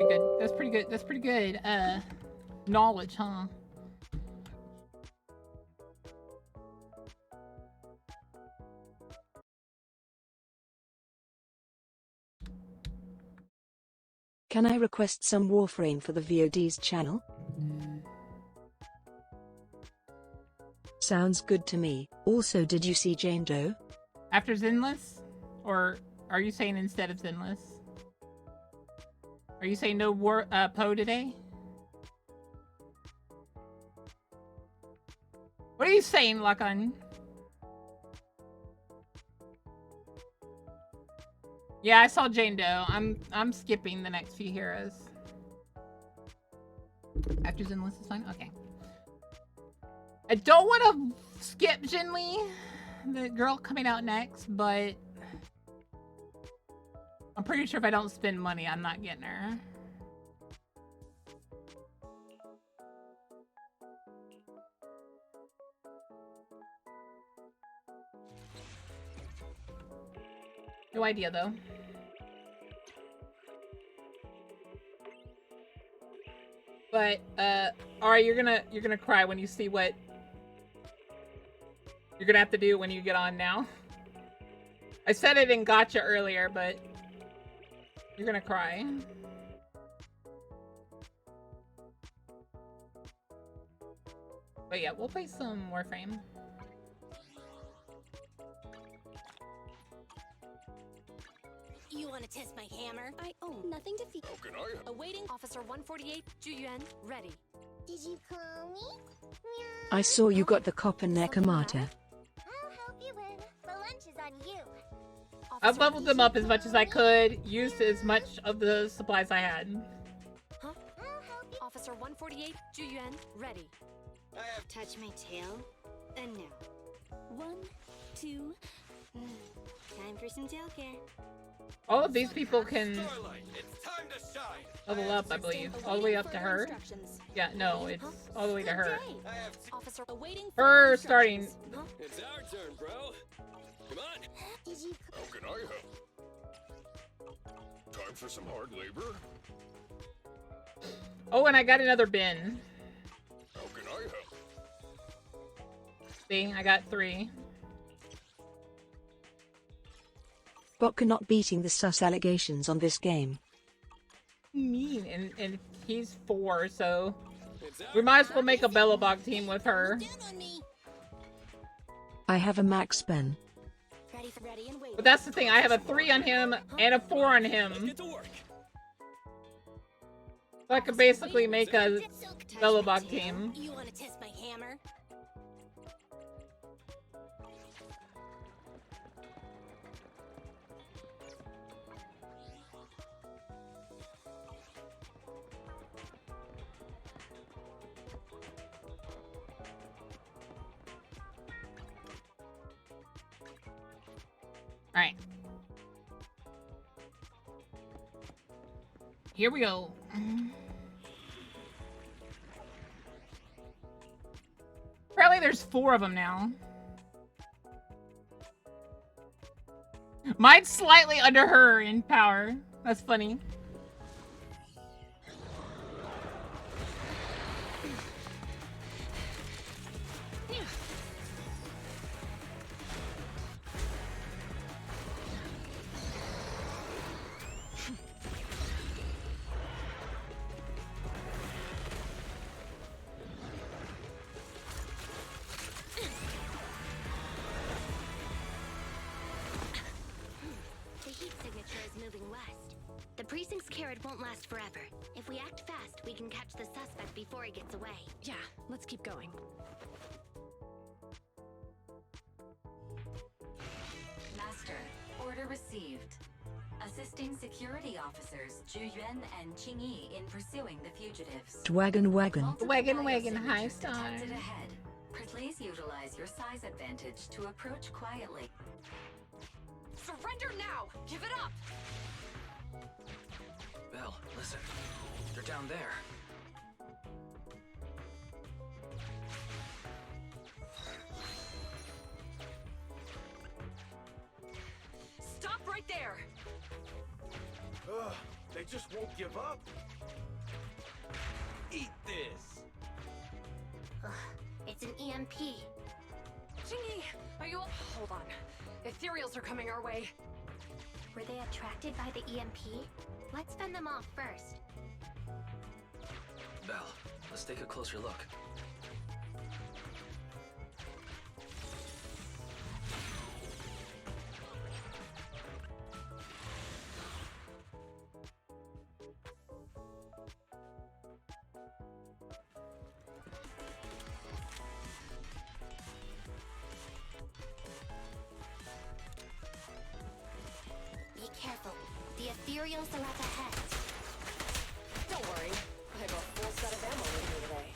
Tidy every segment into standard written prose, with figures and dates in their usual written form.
Pretty good. That's pretty good. That's pretty good. Knowledge, huh? Can I request some Warframe for the VOD's channel? Sounds good to me. Also, did you see Jane Doe? After Zenless? Or are you saying instead of Zenless? Are you saying no Poe today? What are you saying, Lakan? Yeah, I saw Jane Doe. I'm skipping the next few heroes. After Zenless is fine? Okay. I don't want to skip Jinli, the girl coming out next, but I'm pretty sure if I don't spend money, I'm not getting her. No idea though. But alright, you're gonna cry when you see what you're gonna have to do when you get on now. I said it in Gotcha earlier, but you're gonna cry. But yeah, we'll play some Warframe. You want to test my hammer? I own nothing to feed. Awaiting Officer 148, Juyuan, ready. Did you call me? I saw you got the copper Nekomata. I'll help you win. The lunch is on you. I've leveled them up as much as I could, used as much of the supplies I had. Huh? I'll help you. Officer 148, Juyuan, ready. Touch my tail, and now. 1, 2. Time for some tail care. All of these people can level up, I believe. All the way up to her. Yeah, no, it's all the way to her. Her starting. It's our turn, bro. Come on. How can I help? Time for some hard labor? Oh, and I got another bin. How can I help? See, I got 3. Botca not beating the sus allegations on this game. Mean, and he's 4, so we might as well make a Bellabog team with her. I have a max pen. But that's the thing, I have a 3 on him and a 4 on him. So I could basically make a Bellabog team. You want to test my hammer? Alright. Here we go. Apparently there's 4 of them now. Mine's slightly under her in power. That's funny. Precinct's carrot won't last forever. If we act fast, we can catch the suspect before he gets away. Yeah, let's keep going. Master, order received. Assisting security officers Juyuan and Qingyi in pursuing the fugitives. Wagon. Wagon, high star. Ahead. Please utilize your size advantage to approach quietly. Surrender now! Give it up! Belle, listen. They're down there. Stop right there! They just won't give up. Eat this. Ugh, it's an EMP. Chingy, are you... Hold on. Ethereals are coming our way. Were they attracted by the EMP? Let's fend them off first. Belle, let's take a closer look. Be careful. The ethereals are up ahead. Don't worry. I have a full set of ammo with me today.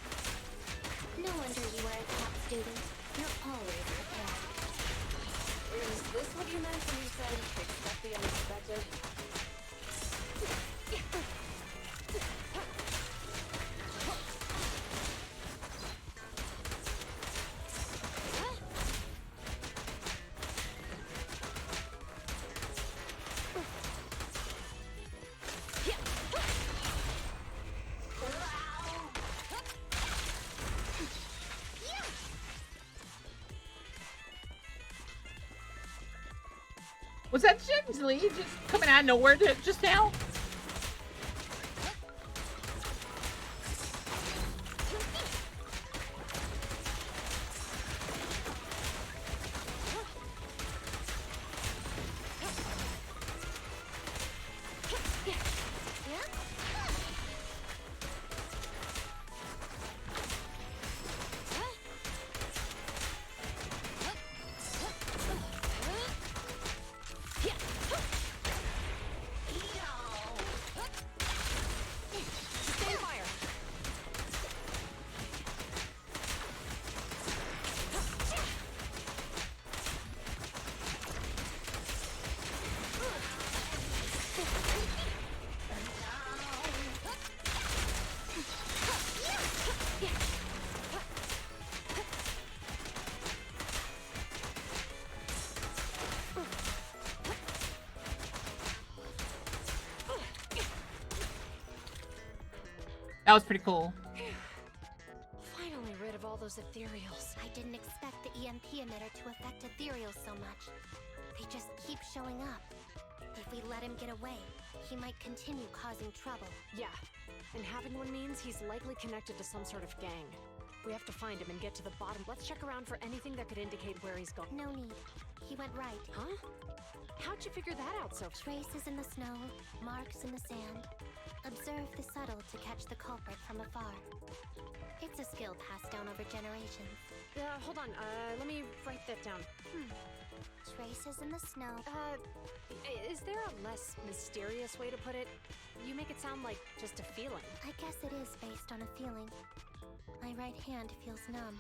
No wonder you are a top student. You're always prepared. Is this what you meant when you said expect the unexpected? Was that Jinsley just coming out of nowhere just now? Stand fire. That was pretty cool. Finally rid of all those ethereals. I didn't expect the EMP emitter to affect ethereals so much. They just keep showing up. If we let him get away, he might continue causing trouble. Yeah, and having one means he's likely connected to some sort of gang. We have to find him and get to the bottom. Let's check around for anything that could indicate where he's going. No need. He went right. Huh? How'd you figure that out so... Traces in the snow, marks in the sand. Observe the subtle to catch the culprit from afar. It's a skill passed down over generations. Hold on, let me write that down. Traces in the snow. Is there a less mysterious way to put it? You make it sound like just a feeling. I guess it is based on a feeling. My right hand feels numb.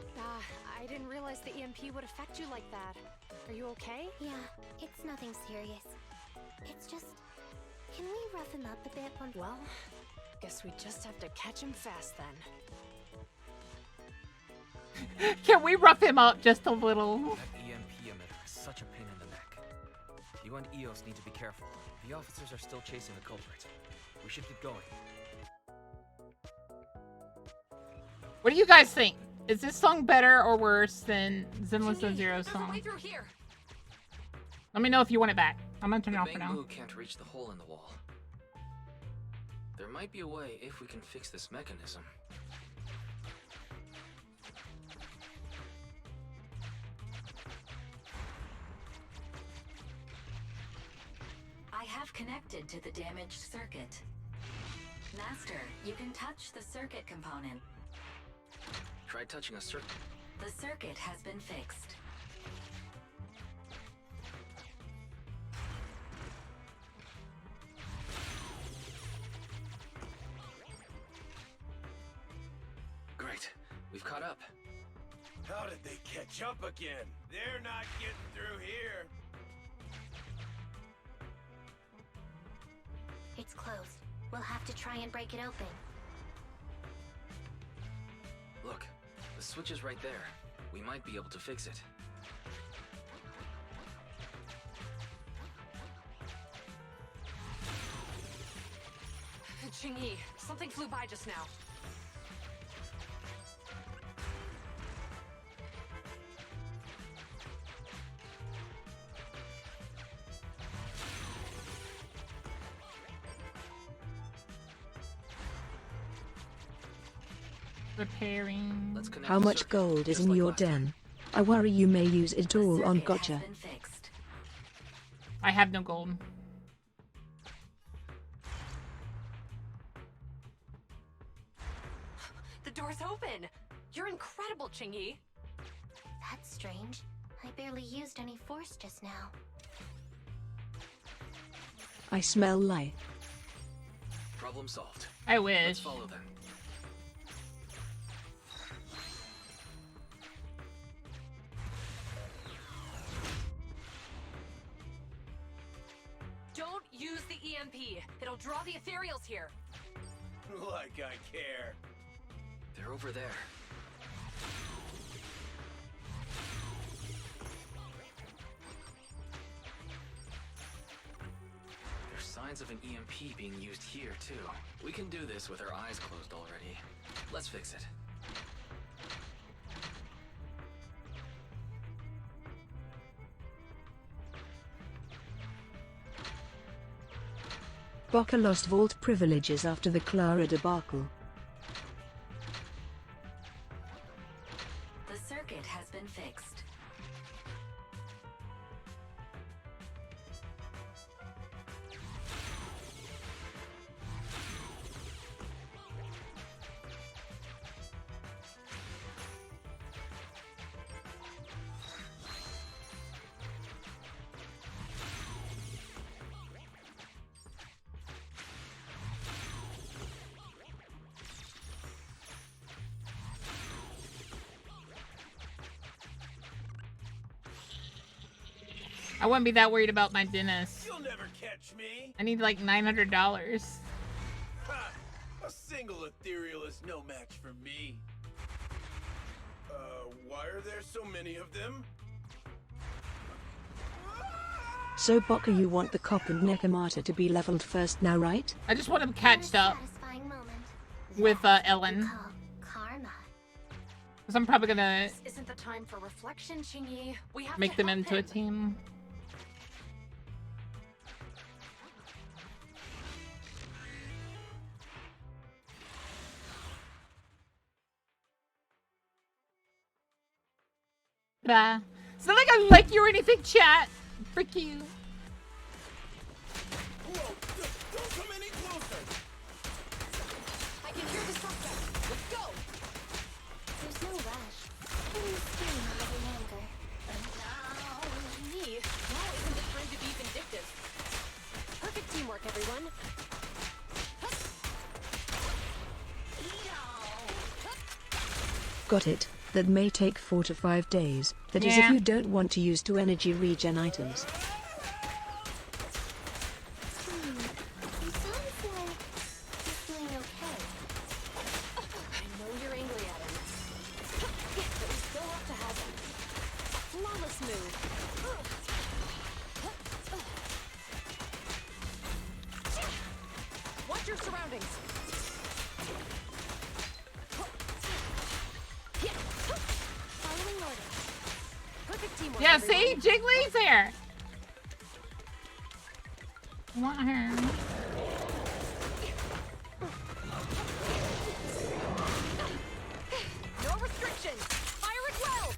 I didn't realize the EMP would affect you like that. Are you okay? Yeah, it's nothing serious. It's just... Can we rough him up a bit when... Well, guess we just have to catch him fast then. Can we rough him up just a little? That EMP emitter is such a pain in the neck. You and EOS need to be careful. The officers are still chasing the culprit. We should get going. What do you guys think? Is this song better or worse than Zenless Zone Zero's There's a way song? through here. Let me know if you want it back. I'm gonna turn it off for The now. bamboo can't reach the hole in the wall. There might be a way if we can fix this mechanism. I have connected to the damaged circuit. Master, you can touch the circuit component. Try touching a circuit. The circuit has been fixed. Great. We've caught up. How did they catch up again? They're not getting through here. It's closed. We'll have to try and break it open. Look, the switch is right there. We might be able to fix it. Ching-Yi, something flew by just now. Repairing. Let's connect How the much circuit, gold is just in like your last time. den? I worry you may use it The all on circuit gotcha. has been fixed. I have no gold. The door's open! You're incredible, Ching-Yi! That's strange. I barely used any force just now. I smell life. Problem solved. I Let's wish. follow them. Don't use the EMP. It'll draw the ethereals here. Like I care. They're over there. There's signs of an EMP being used here, too. We can do this with our eyes closed already. Let's fix it. Baka lost vault privileges after the Clara debacle. The circuit has been fixed. I wouldn't be that worried about my dentist. You'll never catch me. I need like $900. Ha! A single ethereal is no match for me. Why are there so many of them? So Baka, you want the Cop and Nekomata to be leveled first now, right? I just want him catched up Satisfying moment. with That's what Ellen. you call karma. Because I'm probably gonna This isn't the time for reflection, Ching-Yi. We have make to them help into a him. team. Bah. It's not like I like you or anything, chat. Frick you. Whoa! Don't come any closer! I can hear the suspect. Let's go! There's no rush. Please steam a little longer. Me? Now isn't the time to be vindictive. Perfect teamwork, everyone. Got it. That may take 4 to 5 days. That is Yeah. if you don't want to use 2 energy regen items. He sounds like he's doing okay. I know you're angry at him. But we still have to have him. Flawless move. Watch your surroundings. Following orders. Perfect teamwork. Yeah, everyone. see? Jiggly's here. I want her. No restrictions. Fire it well.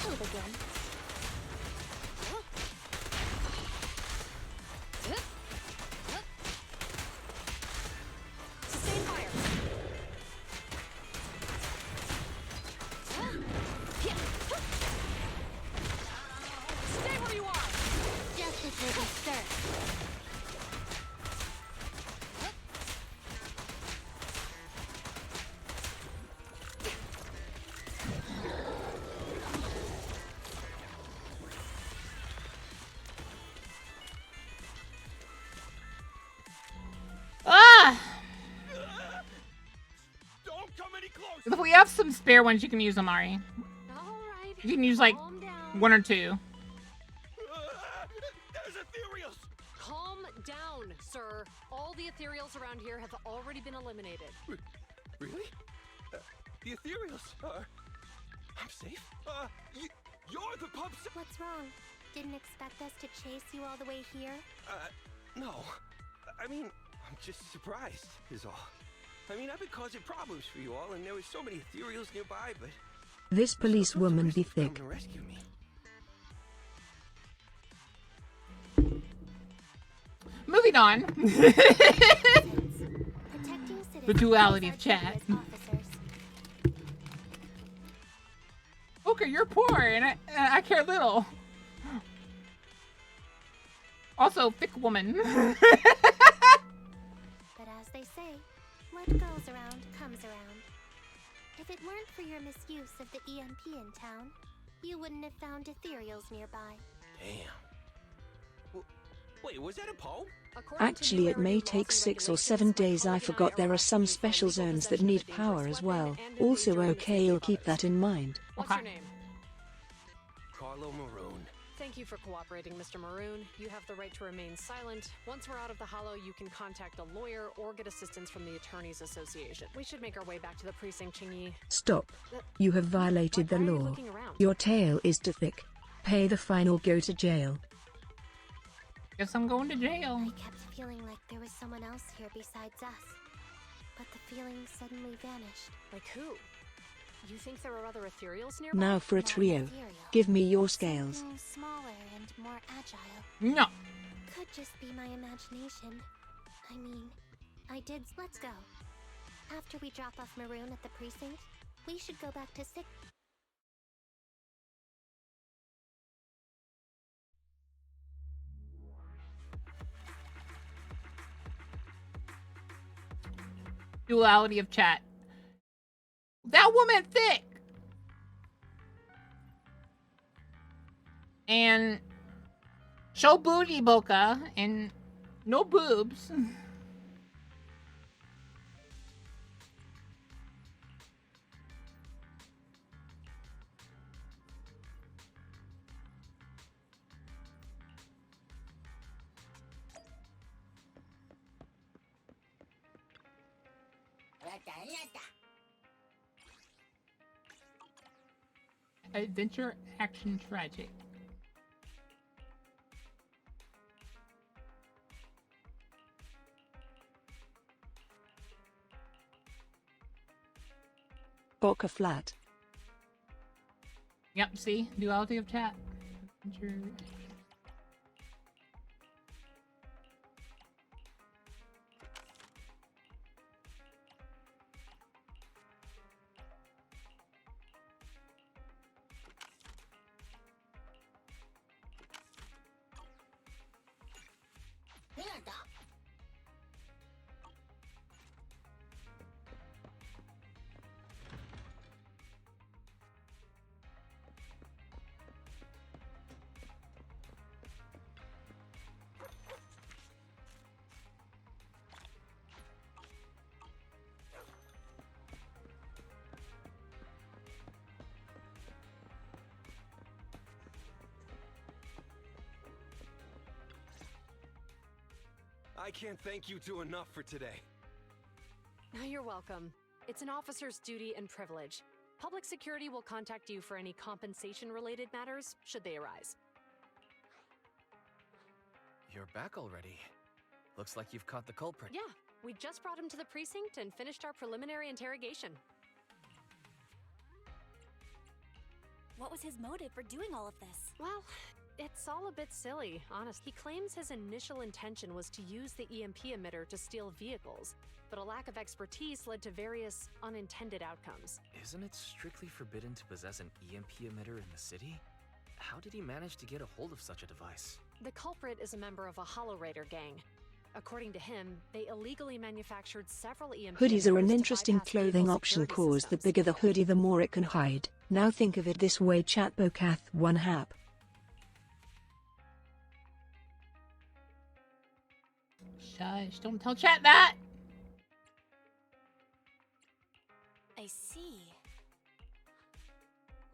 Help again. If we have some spare ones, you can use them, Ari. Alright. You can use like Calm down. 1 or 2. There's ethereals! Calm down, sir. All the ethereals around here have already been eliminated. Really? The ethereals are... I'm safe? You're the pups... What's wrong? Didn't expect us to chase you all the way here? No. I mean, I'm just surprised, is all. I mean, I've been causing problems for you all, and there were so many ethereals nearby, but... This policewoman be thick. To rescue me. Moving on. The duality of chat. Booker, you're poor, and I care little. Also, thick woman. But as they say, what goes around comes around. If it weren't for your misuse of the EMP in town, you wouldn't have found ethereals nearby. Damn. Wait, was that a poem? Actually, it may take 6 or 7 days. I forgot there are some special zones that need power as well. Also, okay, you'll keep that in mind. What's your name? Carlo Maroon. Thank you for cooperating, Mr. Maroon. You have the right to remain silent. Once we're out of the hollow, you can contact a lawyer or get assistance from the Attorneys Association. We should make our way back to the precinct, Qingyi. Stop. You have violated the Why are you law. looking around? Your tail is too thick. Pay the fine or go to jail. Guess I'm going to jail. I kept feeling like there was someone else here besides us. But the feeling suddenly vanished. Like who? You think there are other ethereals nearby? Now for a Not trio. ethereal. Give me your scales. Something smaller and more agile. No. Could just be my imagination. I mean, let's go. After we drop off Maroon at the precinct, we should go back to sick. Duality of chat. That woman thick. And show booty, Boca, and no boobs. Adventure, action, tragic. Boca flat. Yep, see? Duality of chat. Adventure, action. I can't thank you two enough for today. You're welcome. It's an officer's duty and privilege. Public security will contact you for any compensation-related matters, should they arise. You're back already. Looks like you've caught the culprit. Yeah, we just brought him to the precinct and finished our preliminary interrogation. What was his motive for doing all of this? Well, it's all a bit silly, honest. He claims his initial intention was to use the EMP emitter to steal vehicles, but a lack of expertise led to various unintended outcomes. Isn't it strictly forbidden to possess an EMP emitter in the city? How did he manage to get a hold of such a device? The culprit is a member of a Hollow Raider gang. According to him, they illegally manufactured several EMP Hoodies are an emitters to interesting bypass clothing vehicle option security cause the systems. bigger the hoodie the more it can hide. Now think of it this way, chat Bocath one hap. Shush, don't tell chat that. A I see.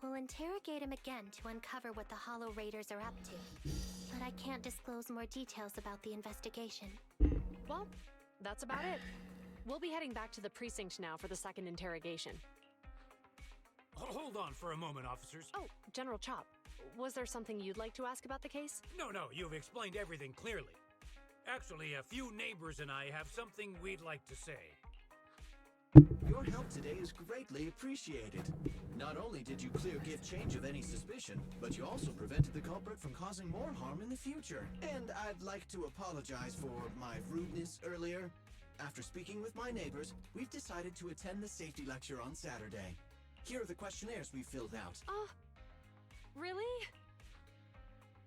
We'll interrogate him again to uncover what the Hollow Raiders are up to. But I can't disclose more details about the investigation. Well, that's about it. We'll be heading back to the precinct now for the second interrogation. Hold on for a moment, officers. Oh, General Chop, was there something you'd like to ask about the case? No, you've explained everything clearly. Actually, a few neighbors and I have something we'd like to say. Your help today is greatly appreciated. Not only did you clear Gift Change of any suspicion, but you also prevented the culprit from causing more harm in the future. And I'd like to apologize for my rudeness earlier. After speaking with my neighbors, we've decided to attend the safety lecture on Saturday. Here are the questionnaires we filled out. Oh, really?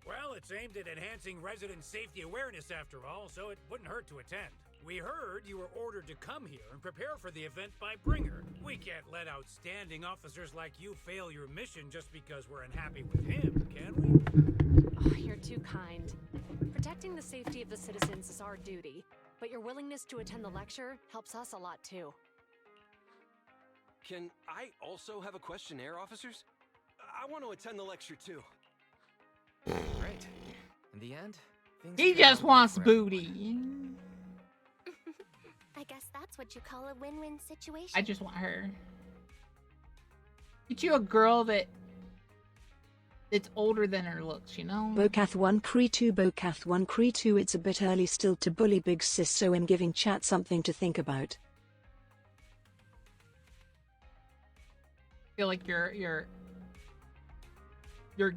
Well, it's aimed at enhancing resident safety awareness after all, so it wouldn't hurt to attend. We heard you were ordered to come here and prepare for the event by Bringer. We can't let outstanding officers like you fail your mission just because we're unhappy with him, can we? Oh, you're too kind. Protecting the safety of the citizens is our duty, but your willingness to attend the lecture helps us a lot too. Can I also have a questionnaire, officers? I want to attend the lecture too. Great. In the end, things He came just out wants for everyone. booty. I guess that's what you call a win-win situation. I just want her. Get you a girl that's older than her looks, you know? Bocath 1 Cree 2 Bocath 1 Cree 2. It's a bit early still to bully Big Sis, so I'm giving chat something to think about. I feel like your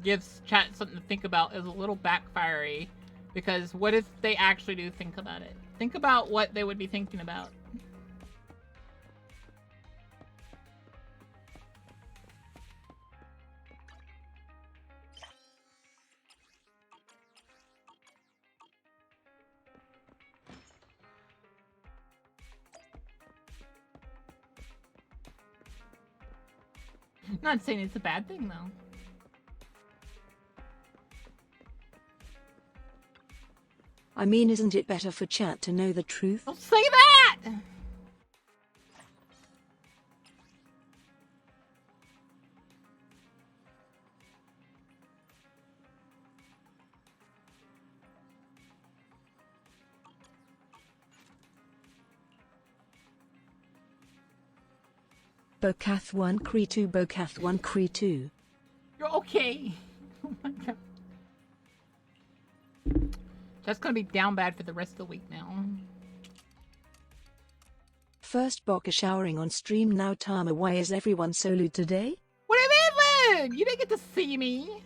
gives chat something to think about is a little backfiery, because what if they actually do think about it? Think about what they would be thinking about. Not saying it's a bad thing, though. I mean, isn't it better for chat to know the truth? Don't say that! Bocath 1 Cree 2 Bocath 1 Cree 2. You're okay. Oh my god. That's gonna be down bad for the rest of the week now. First Boca showering on stream now. Tama, why is everyone so lewd today? What do you mean, Lynn? You didn't get to see me.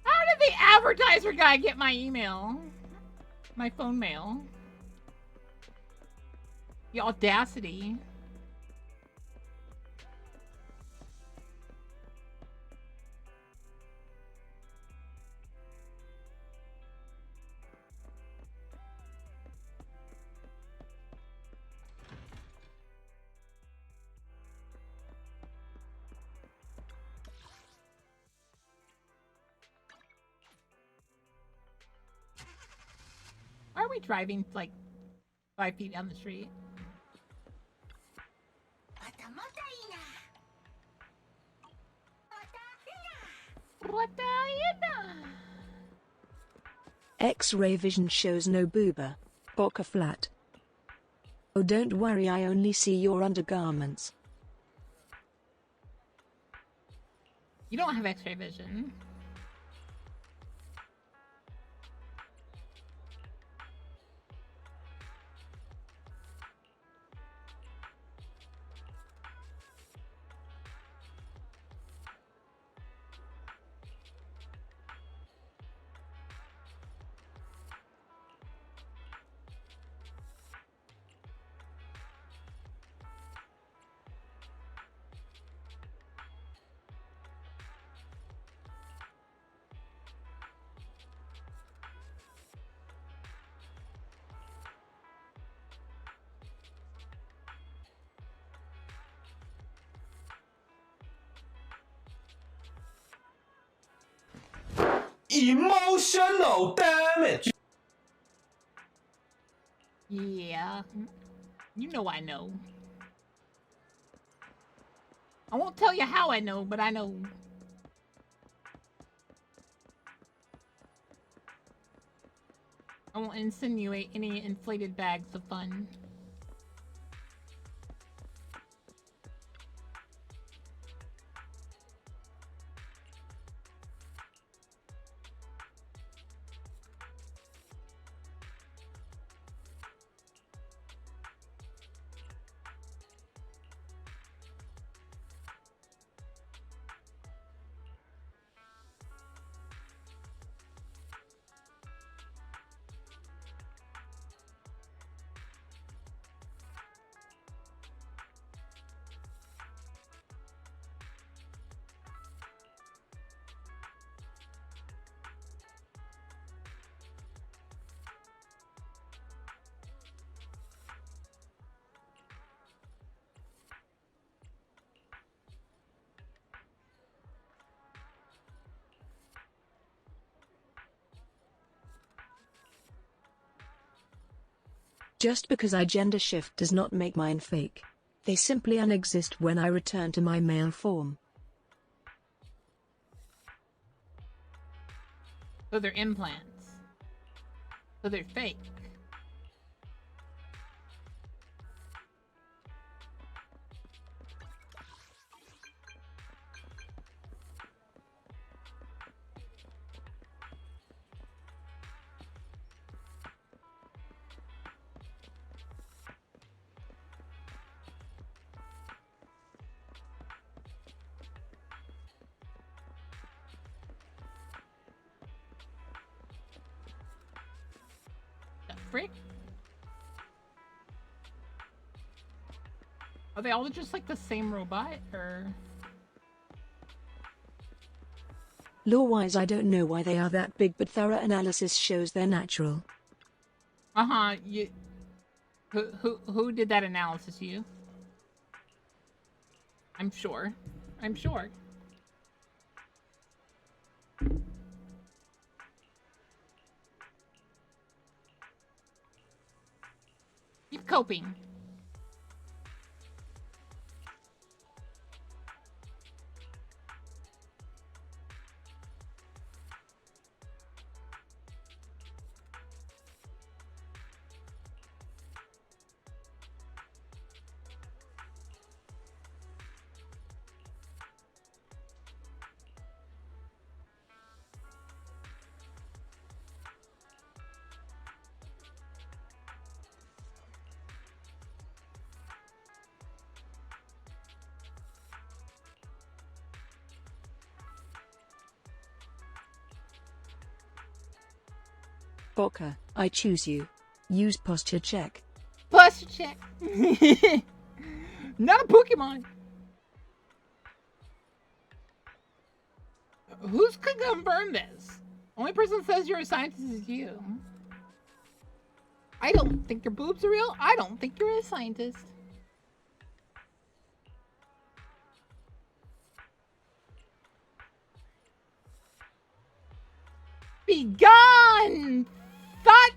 How did the advertiser guy get my email? My phone mail? The audacity. Why are we driving like 5 feet down the street? X-ray vision shows no booba. Boca flat. Oh, don't worry, I only see your undergarments. You don't have X-ray vision. Emotional damage. Yeah. You know I know. I won't tell you how I know, but I know. I won't insinuate any inflated bags of fun. Just because I gender shift does not make mine fake. They simply unexist when I return to my male form. So they're implants. So they're fake. The frick? Are they all just like the same robot, or? Lore-wise, I don't know why they are that big, but thorough analysis shows they're natural. Uh-huh, who did that analysis? You? I'm sure. I'm sure. Keep coping. Boka, I choose you. Use posture check. Posture check. Not a Pokemon. Who's could confirm this? Only person that says you're a scientist is you. I don't think your boobs are real. I don't think you're a scientist. Be gone! Thought!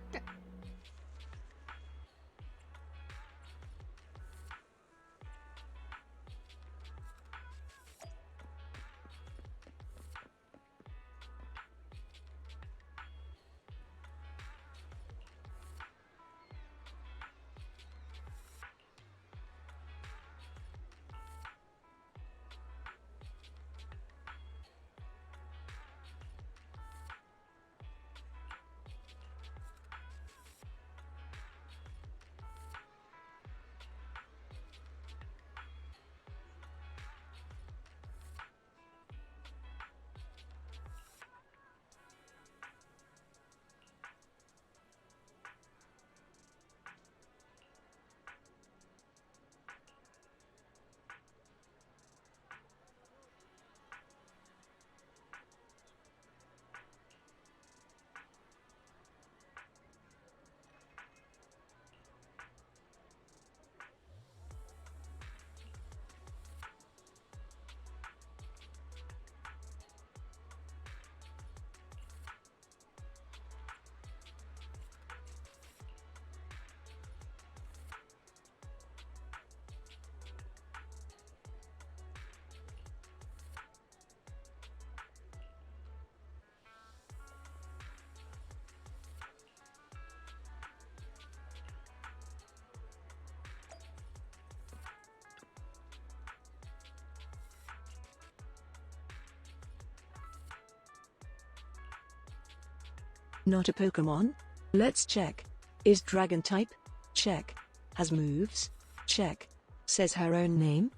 Not a Pokemon? Let's check. Is Dragon type? Check. Has moves? Check. Says her own name?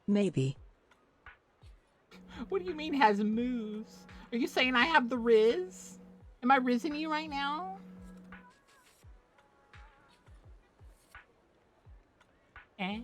Maybe. What do you mean has moves? Are you saying I have the Riz? Am I rizzing you right now? Eh?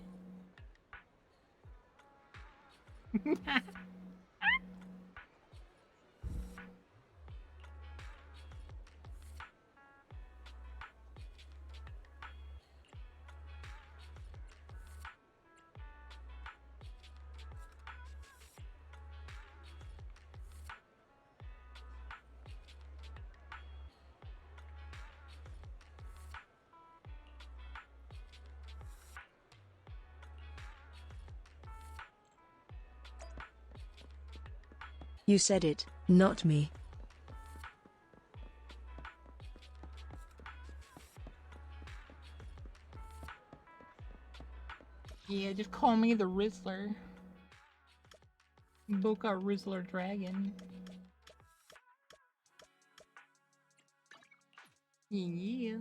You said it, not me. Yeah, just call me the Rizzler. Boca Rizzler Dragon. Yeah.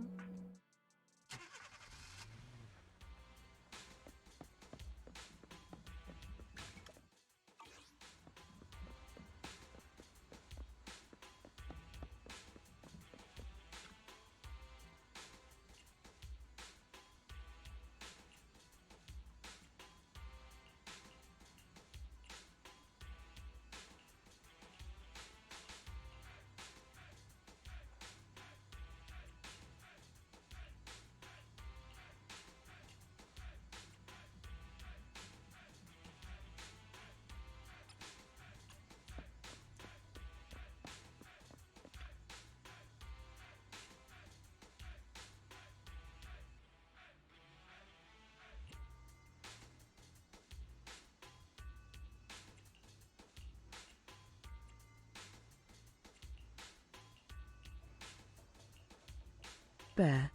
Bear.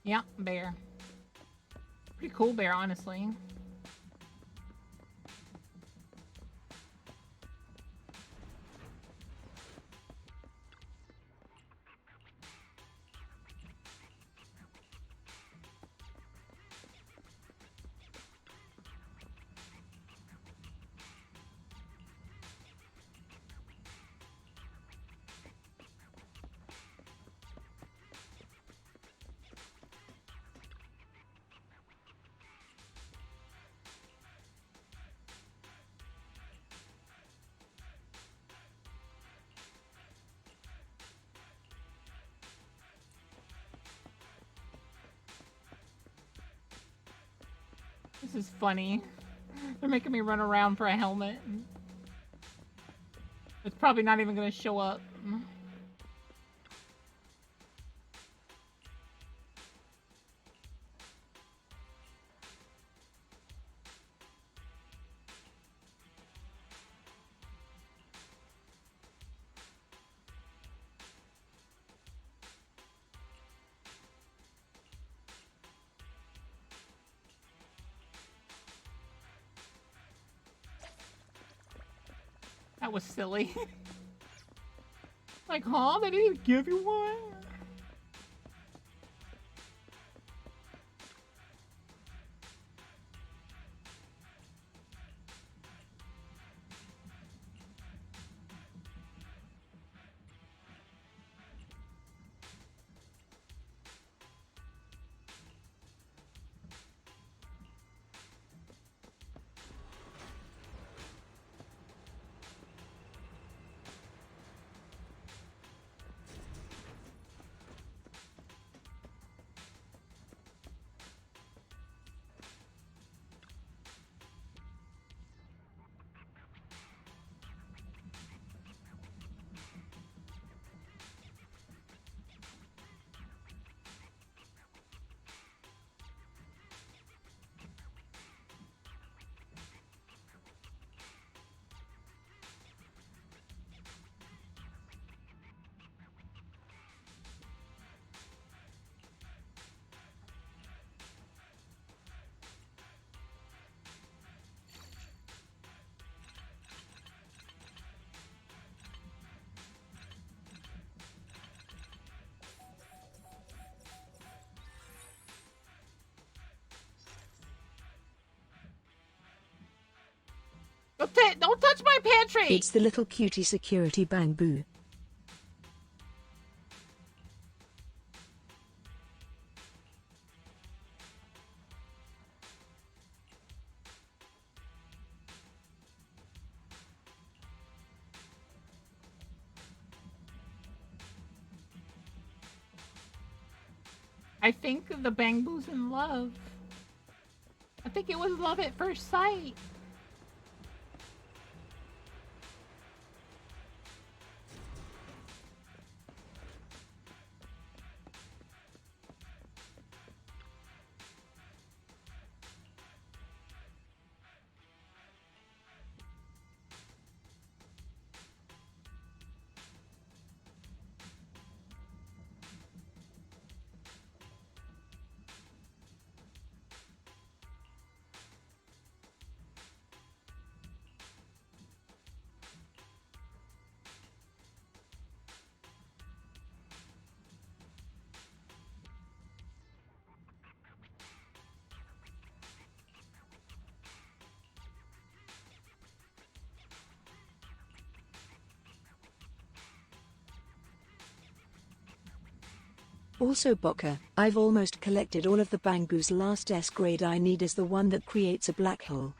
Yeah, bear. Pretty cool bear, honestly. This is funny. They're making me run around for a helmet. It's probably not even gonna show up. That was silly. Like, huh? They didn't even give you one? Don't touch my pantry! It's the little cutie security bamboo. I think the bamboo's in love. I think it was love at first sight. Also Boca, I've almost collected all of the bamboos. Last S grade I need is the one that creates a black hole.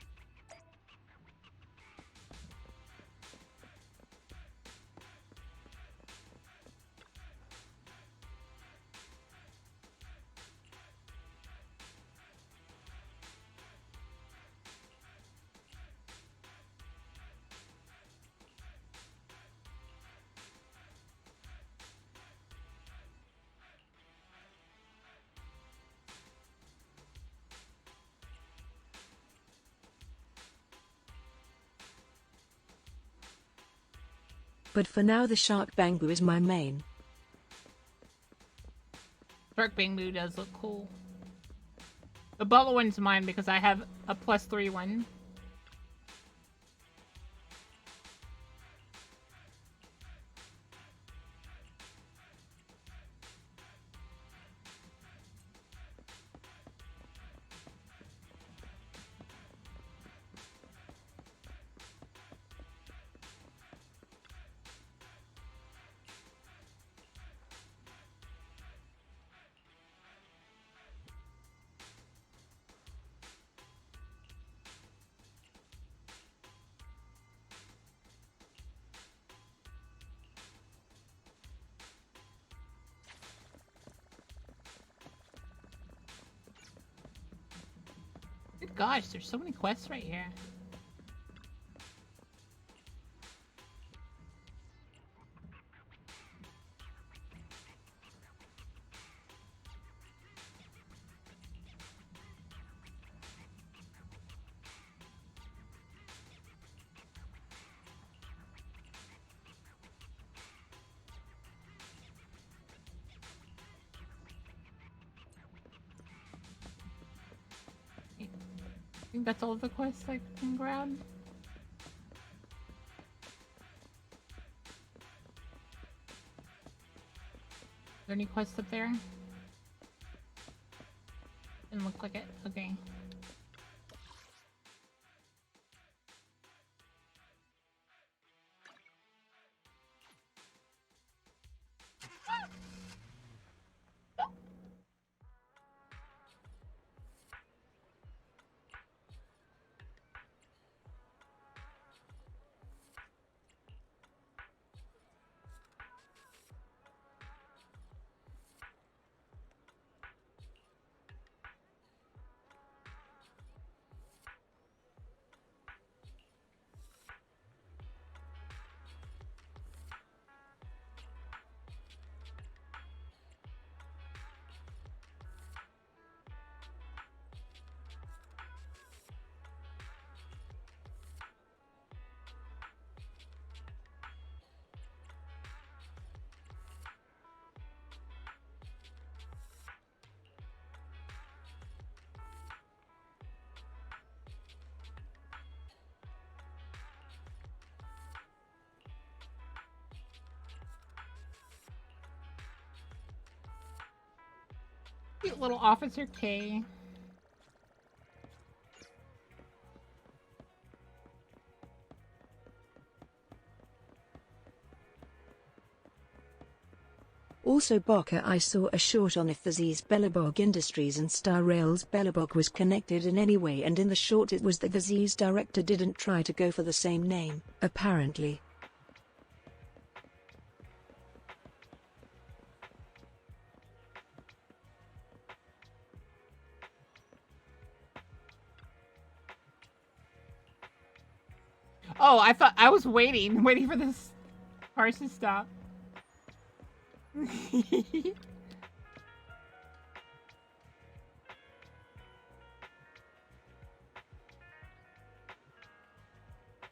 But for now the shark bamboo is my main. Shark bamboo does look cool. The bubble one's mine because I have a +3 one. Good gosh, there's so many quests right here. I think that's all the quests I can grab. Is there any quests up there? Didn't look like it. Okay. Cute little Officer K. Also Barker, I saw a short on if the Z's Bellabog Industries and Star Rail's Bellabog was connected in any way, and in the short it was that the Z's director didn't try to go for the same name, apparently. Oh, I thought I was waiting for this cars to stop.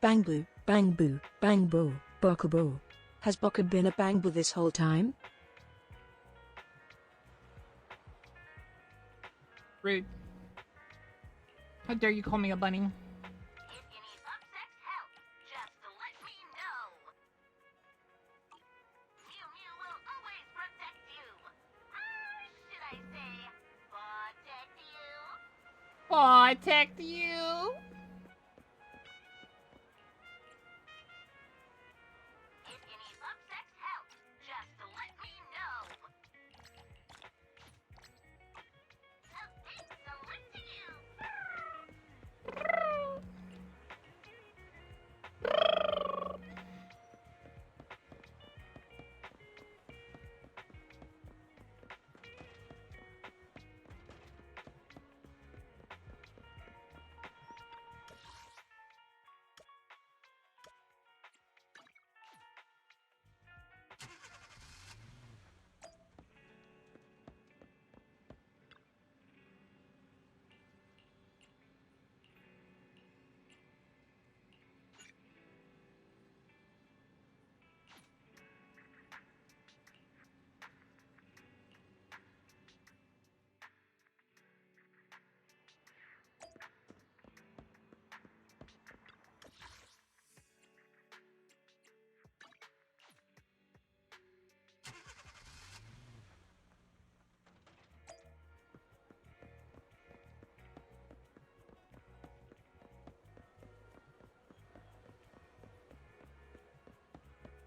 Bang boo, bang boo, bang boo, baka boo. Has Baka been a bang boo this whole time? Rude. How dare you call me a bunny? Protect you.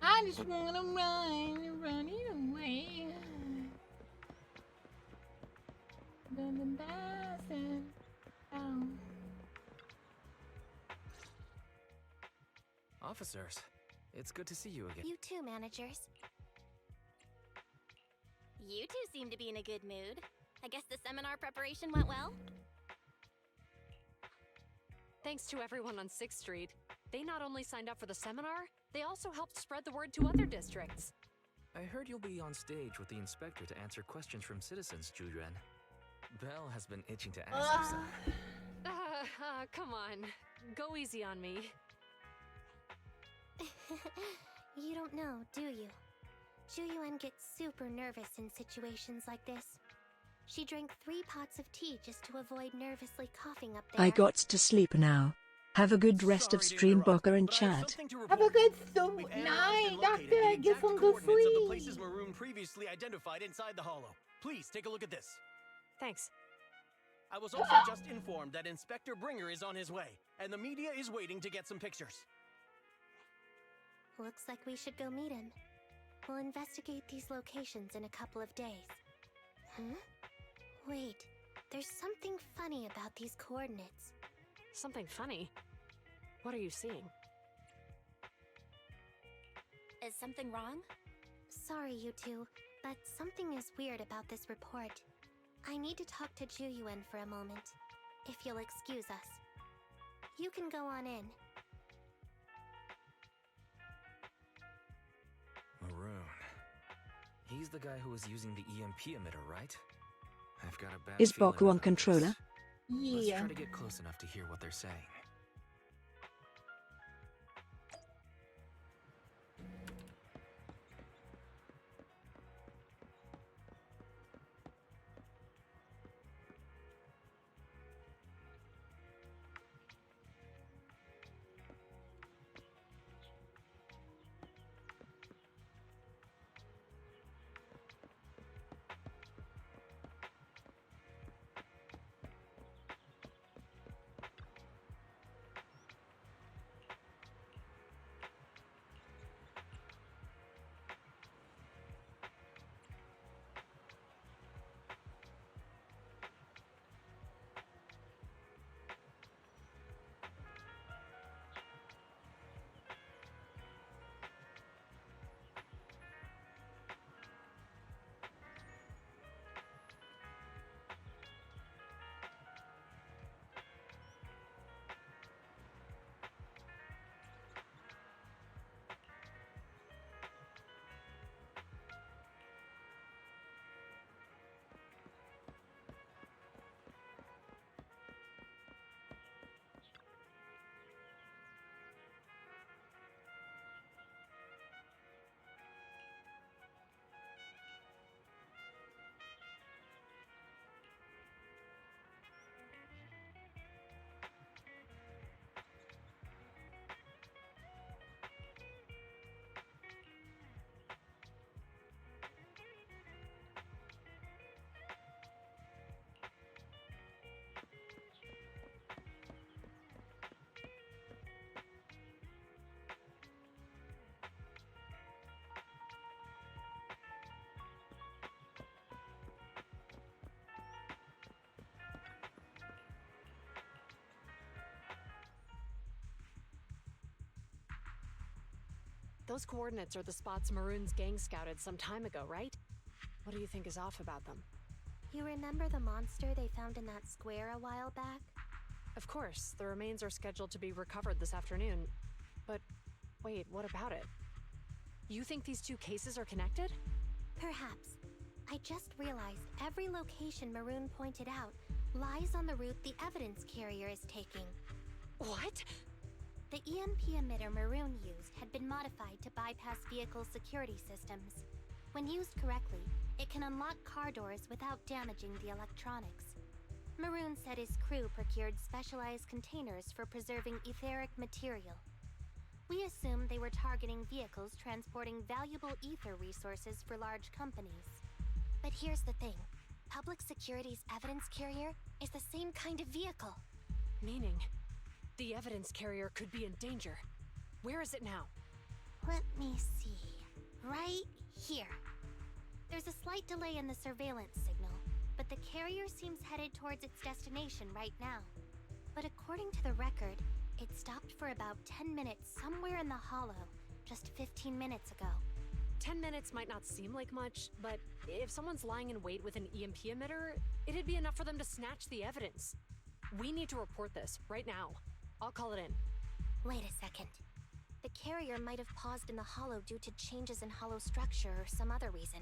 I just wanna run, running away. Officers, it's good to see you again. You too, managers. You two seem to be in a good mood. I guess the seminar preparation went well? Thanks to everyone on 6th Street. They not only signed up for the seminar, they also helped spread the word to other districts. I heard you'll be on stage with the inspector to answer questions from citizens, Zhu-Yuan. Belle has been itching to ask you something. Come on. Go easy on me. You don't know, do you? Zhu-Yuan gets super nervous in situations like this. She drank 3 pots of tea just to avoid nervously coughing up there. I got to sleep now. Have a good rest of stream, Baka and chat. Have a good night, Doctor. Get some good Of the sleep. places Maroon previously identified inside the hollow. Please take a look at this. Thanks. I was also just informed that Inspector Bringer is on his way, and the media is waiting to get some pictures. Looks like we should go meet him. We'll investigate these locations in a couple of days. Huh? Wait, there's something funny about these coordinates. Something funny? What are you seeing? Is something wrong? Sorry, you two, but something is weird about this report. I need to talk to Zhu-Yuan for a moment, if you'll excuse us. You can go on in. Maroon. He's the guy who was using the EMP emitter, right? I've got a bad Is feeling Baku on about controller? this. Let's Yeah. try to get close enough to hear what they're saying. Those coordinates are the spots Maroon's gang scouted some time ago, right? What do you think is off about them? You remember the monster they found in that square a while back? Of course, the remains are scheduled to be recovered this afternoon. But wait, what about it? You think these two cases are connected? Perhaps. I just realized every location Maroon pointed out lies on the route the evidence carrier is taking. What? The EMP emitter Maroon used had been modified to bypass vehicle security systems. When used correctly, it can unlock car doors without damaging the electronics. Maroon said his crew procured specialized containers for preserving etheric material. We assumed they were targeting vehicles transporting valuable ether resources for large companies. But here's the thing. Public Security's evidence carrier is the same kind of vehicle. Meaning, the evidence carrier could be in danger. Where is it now? Let me see. Right here. There's a slight delay in the surveillance signal, but the carrier seems headed towards its destination right now. But according to the record, it stopped for about 10 minutes somewhere in the hollow, just 15 minutes ago. 10 minutes might not seem like much, but if someone's lying in wait with an EMP emitter, it'd be enough for them to snatch the evidence. We need to report this, right now. I'll call it in. Wait a second. The carrier might have paused in the hollow due to changes in hollow structure or some other reason.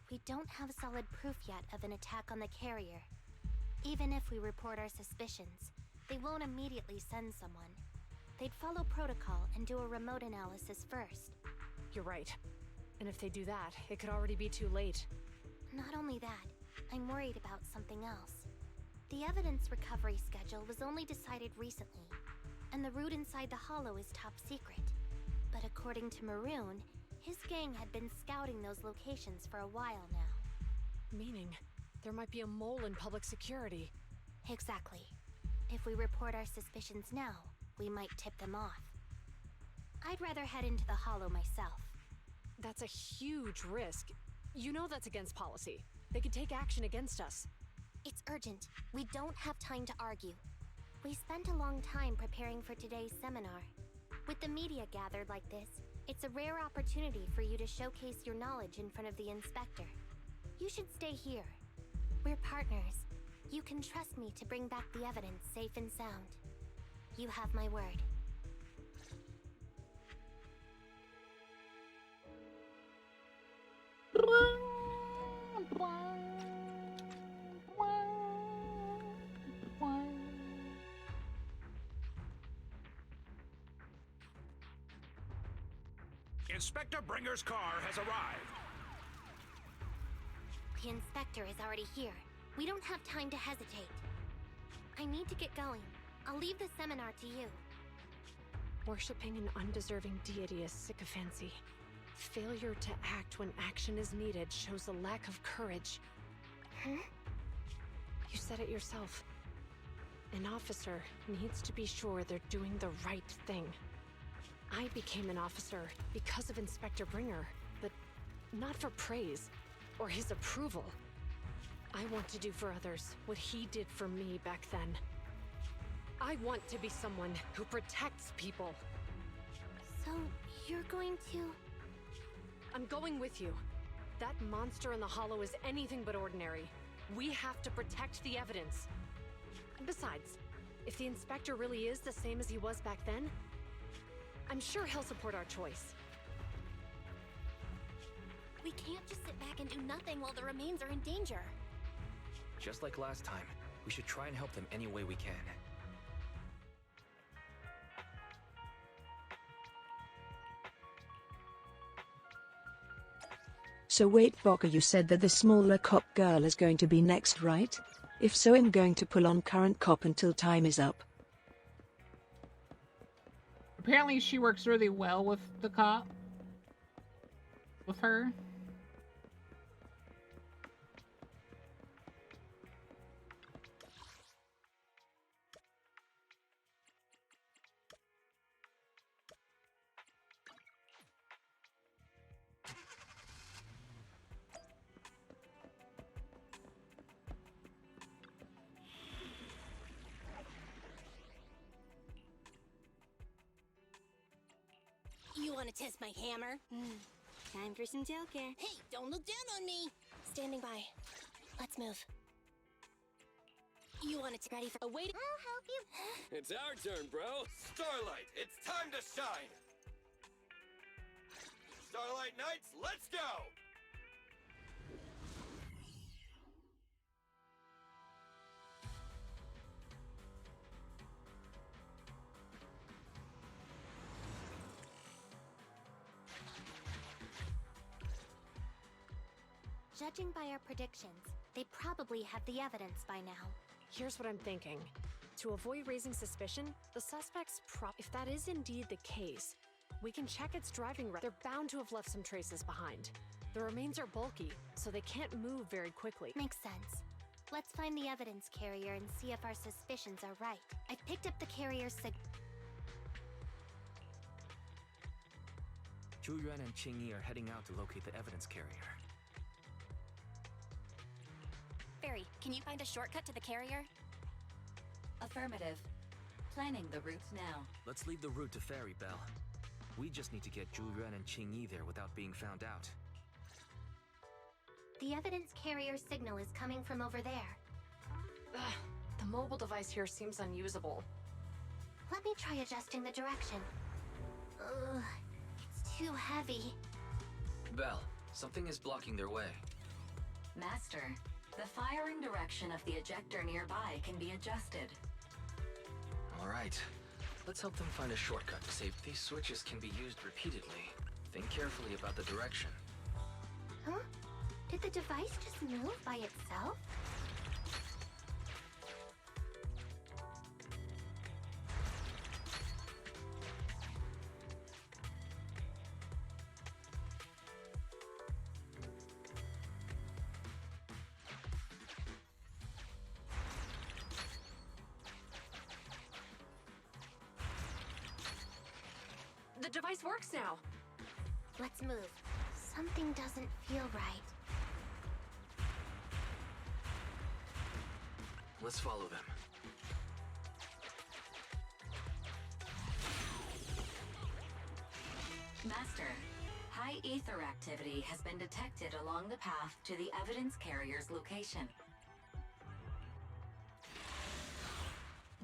We don't have solid proof yet of an attack on the carrier. Even if we report our suspicions, they won't immediately send someone. They'd follow protocol and do a remote analysis first. You're right. And if they do that, it could already be too late. Not only that, I'm worried about something else. The evidence recovery schedule was only decided recently, and the route inside the hollow is top secret. But according to Maroon, his gang had been scouting those locations for a while now. Meaning, there might be a mole in public security. Exactly. If we report our suspicions now, we might tip them off. I'd rather head into the hollow myself. That's a huge risk. You know that's against policy. They could take action against us. It's urgent. We don't have time to argue. We spent a long time preparing for today's seminar. With the media gathered like this, it's a rare opportunity for you to showcase your knowledge in front of the inspector. You should stay here. We're partners. You can trust me to bring back the evidence safe and sound. You have my word. Inspector Bringer's car has arrived. The inspector is already here. We don't have time to hesitate. I need to get going. I'll leave the seminar to you. Worshipping an undeserving deity is sycophancy. Failure to act when action is needed shows a lack of courage. Huh? You said it yourself. An officer needs to be sure they're doing the right thing. I became an officer because of Inspector Bringer, but not for praise or his approval. I want to do for others what he did for me back then. I want to be someone who protects people. So, you're going to... I'm going with you. That monster in the hollow is anything but ordinary. We have to protect the evidence. Besides, if the inspector really is the same as he was back then, I'm sure he'll support our choice. We can't just sit back and do nothing while the remains are in danger. Just like last time, we should try and help them any way we can. So wait, Bocker, you said that the smaller cop girl is going to be next, right? If so, I'm going to pull on current cop until time is up. Apparently she works really well with the cop. With her. want to test my hammer? Time for some tail care. Hey, don't look down on me. Standing by. Let's move. You want to ready for a wait? I'll help you. It's our turn, bro. Starlight, it's time to shine! Starlight Knights, let's go! Judging by our predictions, they probably have the evidence by now. Here's what I'm thinking. To avoid raising suspicion, the suspect's if that is indeed the case, we can check its driving record. They're bound to have left some traces behind. The remains are bulky, so they can't move very quickly. Makes sense. Let's find the evidence carrier and see if our suspicions are right. I picked up the carrier's Zhu Yuan and Qing Yi are heading out to locate the evidence carrier. Barry, can you find a shortcut to the carrier? Affirmative. Planning the route now. Let's leave the route to Fairy Bell. We just need to get Zhu Yuan and Qing Yi there without being found out. The evidence carrier signal is coming from over there. Ugh, the mobile device here seems unusable. Let me try adjusting the direction. Ugh, it's too heavy. Bell, something is blocking their way. Master, the firing direction of the ejector nearby can be adjusted. All right. Let's help them find a shortcut. Save these switches can be used repeatedly. Think carefully about the direction. Huh? Did the device just move by itself? The device works now. Let's move. Something doesn't feel right. Let's follow them. Master, high ether activity has been detected along the path to the evidence carrier's location.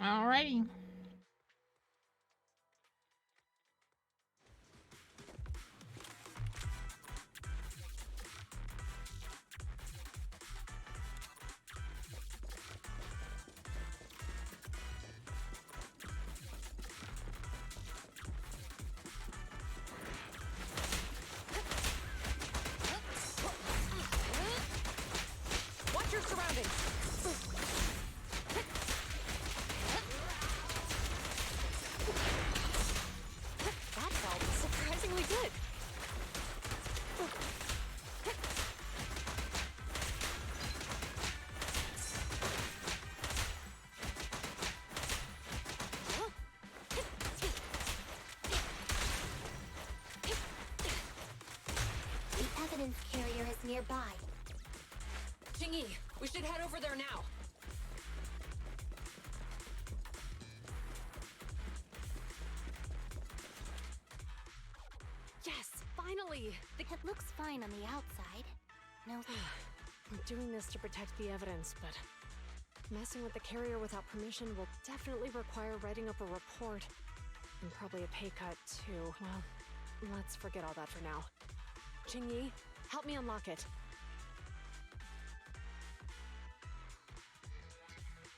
Alrighty. Watch your surroundings. That felt surprisingly good. The evidence carrier is nearby. Jingyi, we should head over there now. Yes, finally! It looks fine on the outside. No. I'm doing this to protect the evidence, but messing with the carrier without permission will definitely require writing up a report. And probably a pay cut, too. Well, let's forget all that for now. Jingyi, help me unlock it.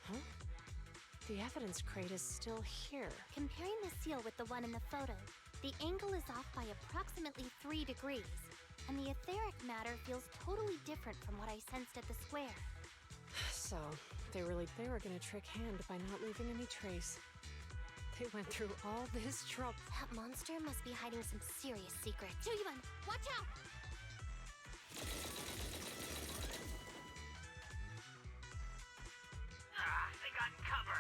Huh? The evidence crate is still here. Comparing the seal with the one in the photo, the angle is off by approximately 3 degrees, and the etheric matter feels totally different from what I sensed at the square. So, they were gonna trick Hand by not leaving any trace. They went through all this trouble. That monster must be hiding some serious secret. Zhu-Yuan, watch out! They got cover.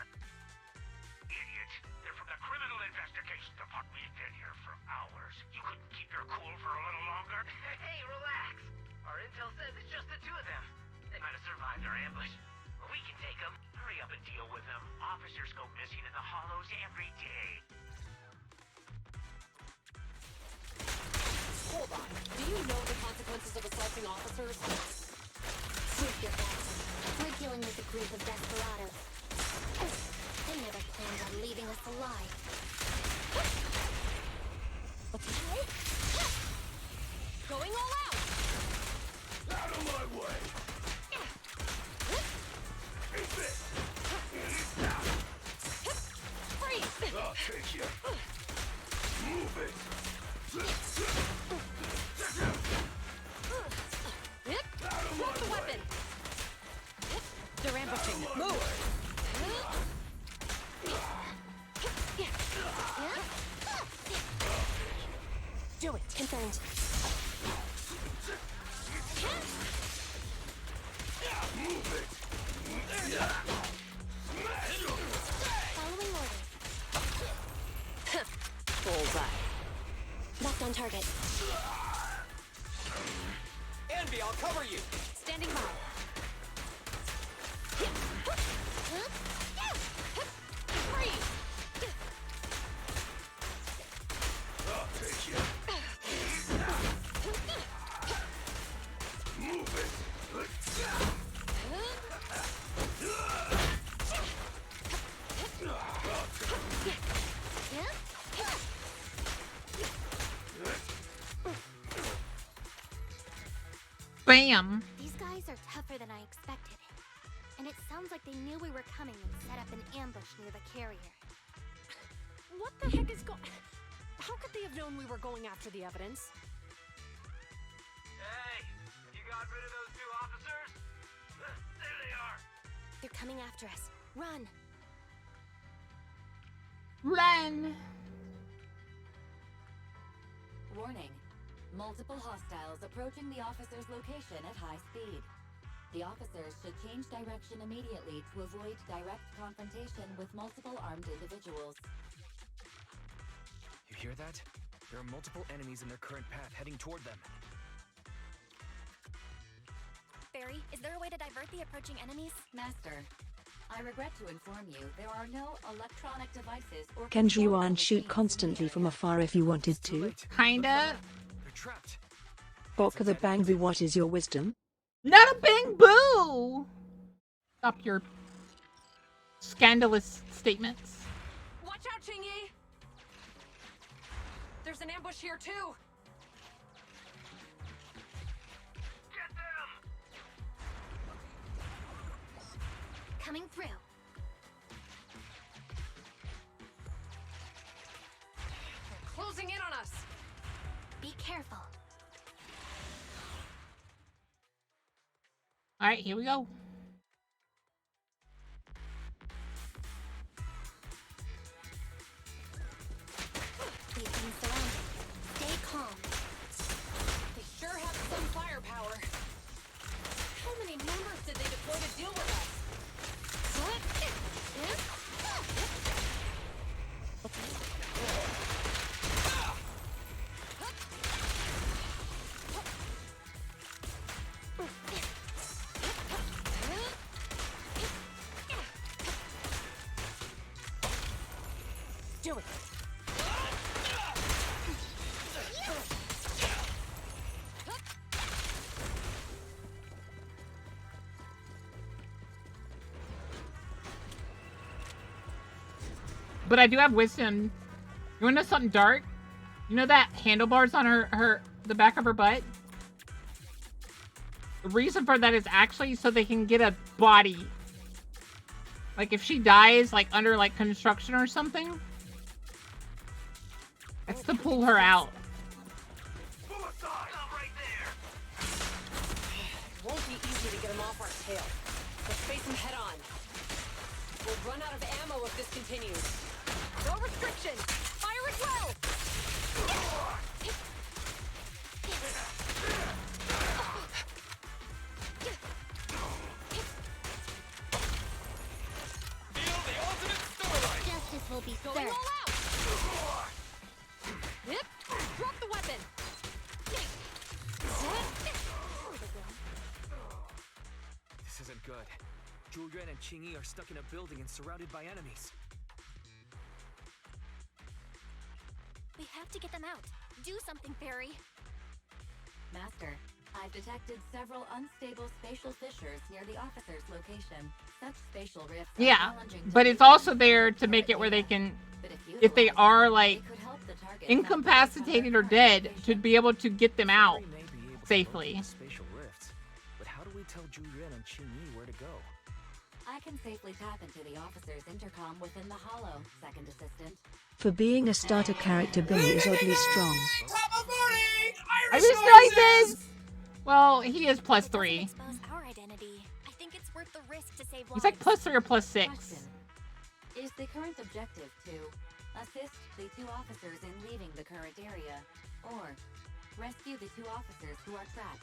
Idiots. They're from the Criminal Investigation Department. We've been here for hours. You couldn't keep your cool for a little longer? Hey, relax. Our intel says it's just the two of them. They might have survived our ambush. But we can take them. Hurry up and deal with them. Officers go missing in the hollows every day. group of desperados. They never planned on leaving us alive. Okay. Going all out! Out of my way! Freeze! I'll take you. Move it. Drop the weapon! They're ambushing. Move! Do it. Confirmed. Move it. Following orders. Bullseye. Locked on target. Envy, I'll cover you. Standing by. Freeze! I'll take you. Move it. Bam! These guys are tougher than I expected. And it sounds like they knew we were coming and set up an ambush near the carrier. What the heck is going... How could they have known we were going after the evidence? Hey, you got rid of those two officers? There they are. They're coming after us. Run! Run! Warning. Multiple hostiles approaching the officer's location at high speed. The officers should change direction immediately to avoid direct confrontation with multiple armed individuals. You hear that? There are multiple enemies in their current path heading toward them. Barry, is there a way to divert the approaching enemies? Master, I regret to inform you there are no electronic devices or Can control Juan shoot machines constantly from afar if you wanted to? Kinda. They're trapped. Bok the bang boo, what is your wisdom? Not a bang boo! Stop your scandalous statements. Watch out, Chingy! There's an ambush here, too! Get them! Coming through. They're closing in on us! Be careful. Alright, here we go. We've been surrounded. Stay calm. They sure have some firepower. How many members did they deploy to deal with us? Do it. But I do have wisdom. You wanna know something dark? You know that handlebars on the back of her butt? The reason for that is actually so they can get a body. Like if she dies like under like construction or something. That's to pull her out. It won't be easy to get them off our tail. Let's face them head on. We'll run out of ammo if this continues. No restrictions! Fire at will! Justice will be Going served. all out! Yep. Drop the weapon! This isn't good. Julian and Qingyi are stuck in a building and surrounded by enemies. We have to get them out. Do something, Barry. Master, I've detected several unstable spatial fissures near the officer's location. Such spatial rifts are Yeah, challenging to but it's make also with there to current make it where they data. can, But if they utilized, are like it could help the target incapacitated or dead, to be able to get them out May be able to safely. locate spatial rifts, but how do we tell Zhu Yuan and Qing Yi where to go? I can safely tap into the officer's intercom within the hollow, second assistant. For being a starter character, Billy is oddly strong. Top of morning! Irish Irish noises! Well, he is plus It doesn't 3. expose our identity. I think it's worth the risk to save He's lives. like plus 3 or plus 6. Question. Is the current objective to assist the 2 officers in leaving the current area, or rescue the 2 officers who are trapped?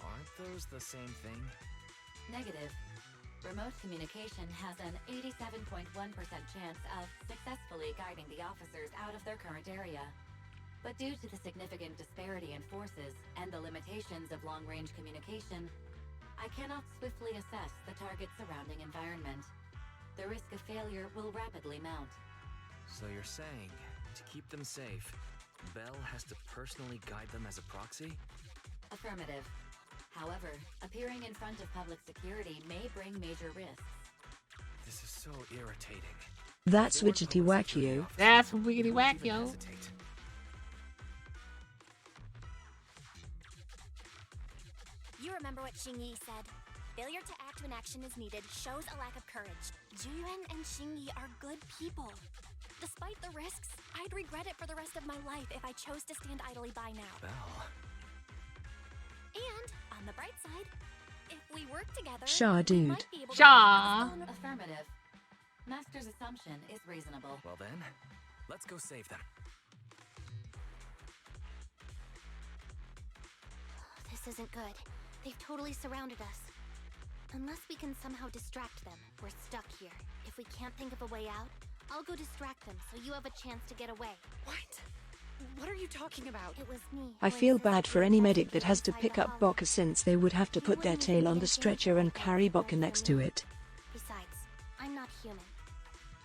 Aren't those the same thing? Negative. Remote communication has an 87.1% chance of successfully guiding the officers out of their current area. But due to the significant disparity in forces and the limitations of long-range communication, I cannot swiftly assess the target's surrounding environment. The risk of failure will rapidly mount. So you're saying, to keep them safe, Bell has to personally guide them as a proxy? Affirmative. However, appearing in front of public security may bring major risks. This is so irritating. That's widgety whack you. That's wiggity whack, yo. Hesitate. You remember what Xing Yi said? Failure to act when action is needed shows a lack of courage. Zhuyuan and Xing Yi are good people. Despite the risks, I'd regret it for the rest of my life if I chose to stand idly by now. Bell. And, on the bright side, if we work together, Shaw, we dude. might be able to Shaw. Affirmative. Master's assumption is reasonable. Well then, let's go save them. This isn't good. They've totally surrounded us. Unless we can somehow distract them, we're stuck here. If we can't think of a way out, I'll go distract them so you have a chance to get away. What? What are you talking about? It was me. I who feel insisted bad for we any test medic it that has to inside pick the up hollow. Bokka, since they would have to put their tail on the stretcher and carry Bokka next to it. Besides, I'm not human.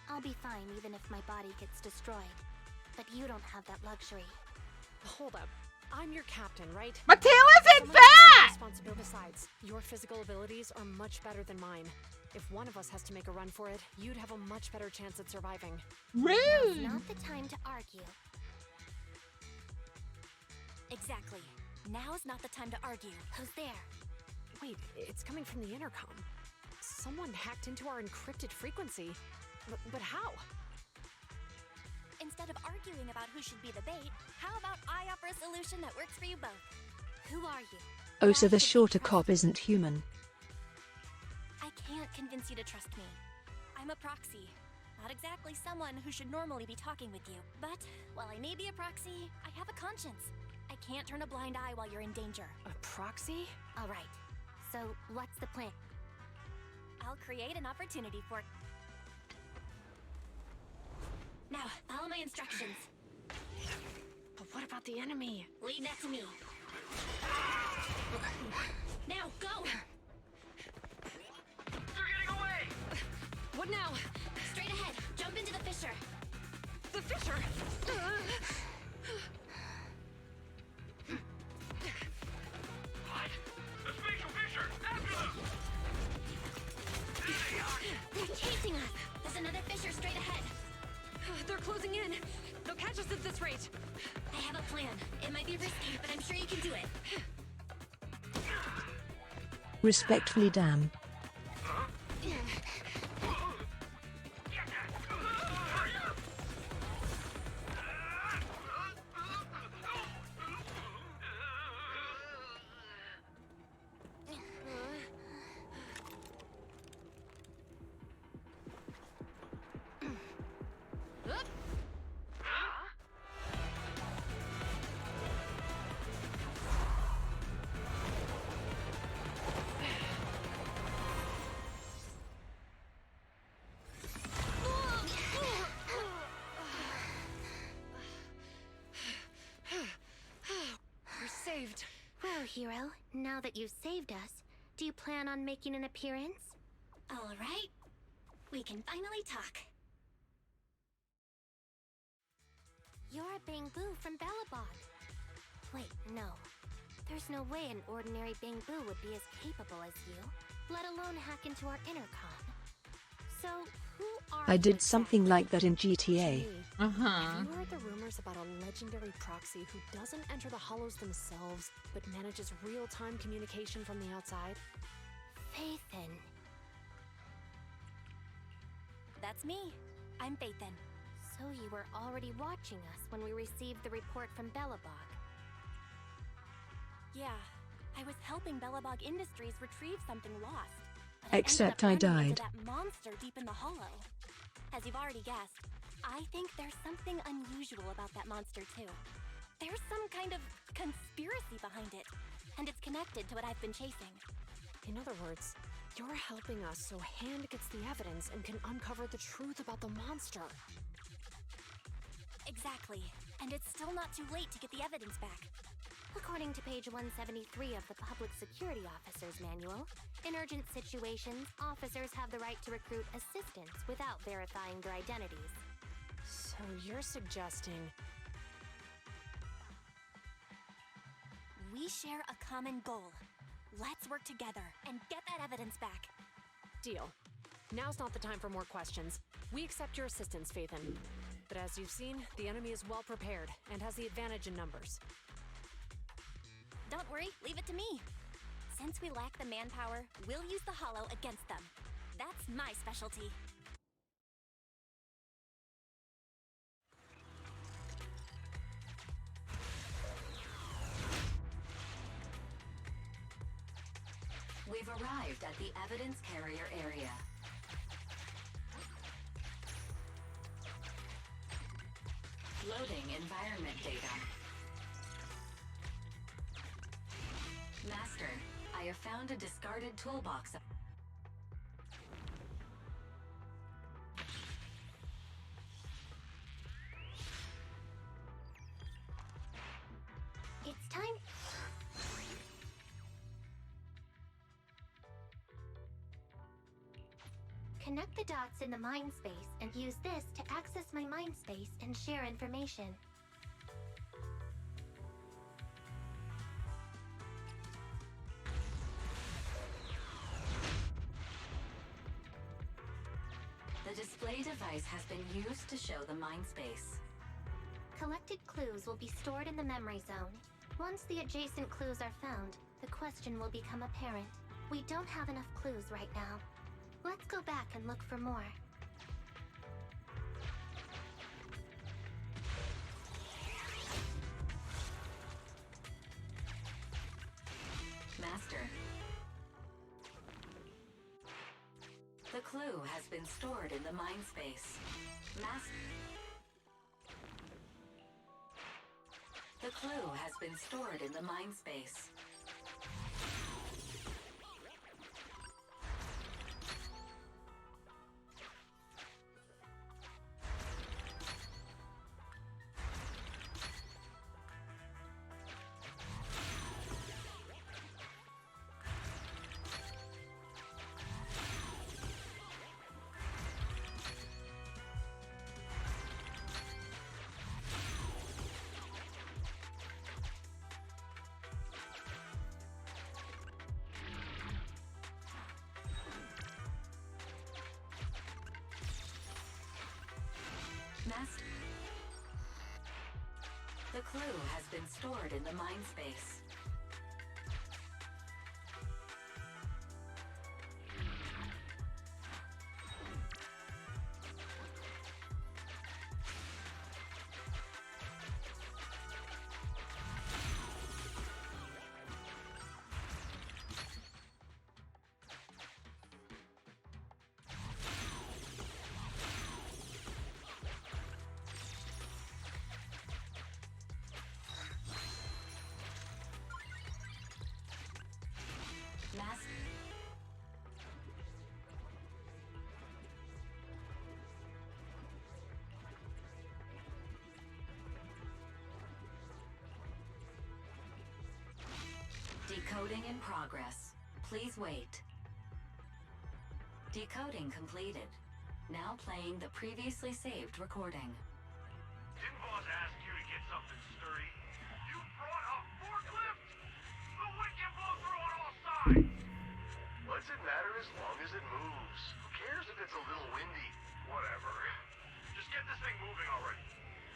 I'll be fine even if my body gets destroyed. But you don't have that luxury. Hold up. I'm your captain, right? My tail isn't Someone else's fat! responsibility. Besides, your physical abilities are much better than mine. If one of us has to make a run for it, you'd have a much better chance at surviving. Now's not the time to argue. Exactly. Now's not the time to argue. Who's there? Wait, it's coming from the intercom. Someone hacked into our encrypted frequency. But how? Instead of arguing about who should be the bait, how about I offer a solution that works for you both? Who are you? Oh, so the shorter cop isn't human. I can't convince you to trust me. I'm a proxy. Not exactly someone who should normally be talking with you. But, while I may be a proxy, I have a conscience. I can't turn a blind eye while you're in danger. A proxy? Alright. So, what's the plan? I'll create an opportunity for... Now, follow my instructions. But what about the enemy? Leave that to me. Now, go! They're getting away! What now? Straight ahead. Jump into the fissure. The fissure! What? The spatial fissure! After them! They're chasing us. There's another fissure straight ahead. They're closing in. They'll catch us at this rate. I have a plan. It might be risky, but I'm sure you can do it. Respectfully, damn. We're saved. Well, hero, now that you've saved us, do you plan on making an appearance? All right. We can finally talk. You're Bang Boo from Bellabog. Wait, no. There's no way an ordinary Bamboo would be as capable as you, let alone hack into our intercom. So, who are I you did something like that in GTA. Have you heard the rumors about a legendary proxy who doesn't enter the hollows themselves, but manages real-time communication from the outside? Phaethon. That's me. I'm Phaethon. So you were already watching us when we received the report from Belobog. Yeah, I was helping Belobog Industries retrieve something lost. Except I ended up running died. into that monster deep in the hollow. As you've already guessed, I think there's something unusual about that monster too. There's some kind of conspiracy behind it, and it's connected to what I've been chasing. In other words, you're helping us so Hand gets the evidence and can uncover the truth about the monster. Exactly, and it's still not too late to get the evidence back. According to page 173 of the Public Security Officer's Manual, in urgent situations, officers have the right to recruit assistants without verifying their identities. So you're suggesting... We share a common goal. Let's work together and get that evidence back. Deal. Now's not the time for more questions. We accept your assistance, Phaethon. But as you've seen, the enemy is well prepared and has the advantage in numbers. Don't worry, leave it to me. Since we lack the manpower, we'll use the hollow against them. That's my specialty. We've arrived at the evidence carrier area. Loading environment data. Master, I have found a discarded toolbox. It's time. Connect the dots in the mind space and use this to access my mind space and share information. The display device has been used to show the mind space. Collected clues will be stored in the memory zone. Once the adjacent clues are found, the question will become apparent. We don't have enough clues right now. Let's go back and look for more. Master. The clue has been stored in the mind space. Master. The clue has been stored in the mind space. Master. The clue has been stored in the mind space. Decoding in progress. Please wait. Decoding completed. Now playing the previously saved recording. Didn't boss ask you to get something sturdy? You brought a forklift? long as it moves. Who cares if it's a little windy? Whatever. Just get this thing moving already.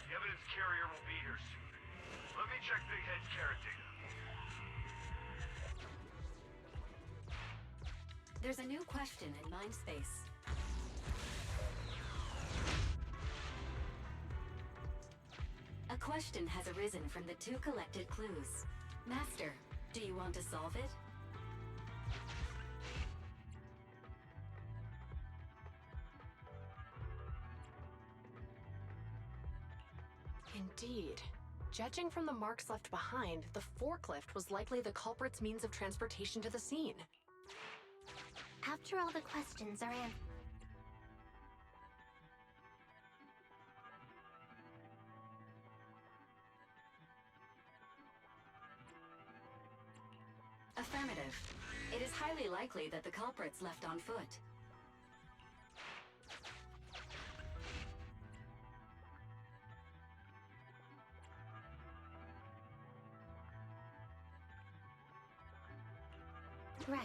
The evidence carrier will be here soon. Let me check Big Head's carrot data. There's a new question in Mindspace. A question has arisen from the 2 collected clues. Master, do you want to solve it? Indeed. Judging from the marks left behind, the forklift was likely the culprit's means of transportation to the scene. After all the questions are answered. Affirmative. It is highly likely that the culprit's left on foot. Right.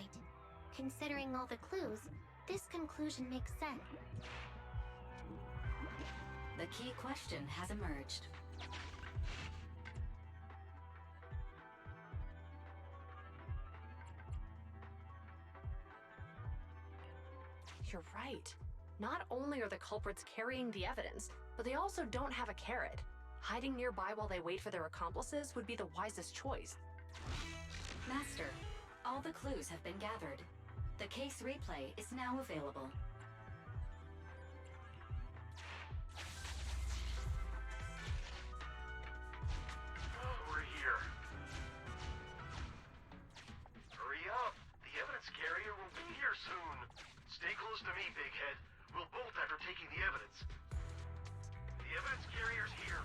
Considering all the clues, this conclusion makes sense. The key question has emerged. You're right. Not only are the culprits carrying the evidence, but they also don't have a carrot. Hiding nearby while they wait for their accomplices would be the wisest choice. Master, all the clues have been gathered. The case replay is now available. We're here. Hurry up. The evidence carrier will be here soon. Stay close to me, Big Head. We'll bolt after taking the evidence. The evidence carrier's here.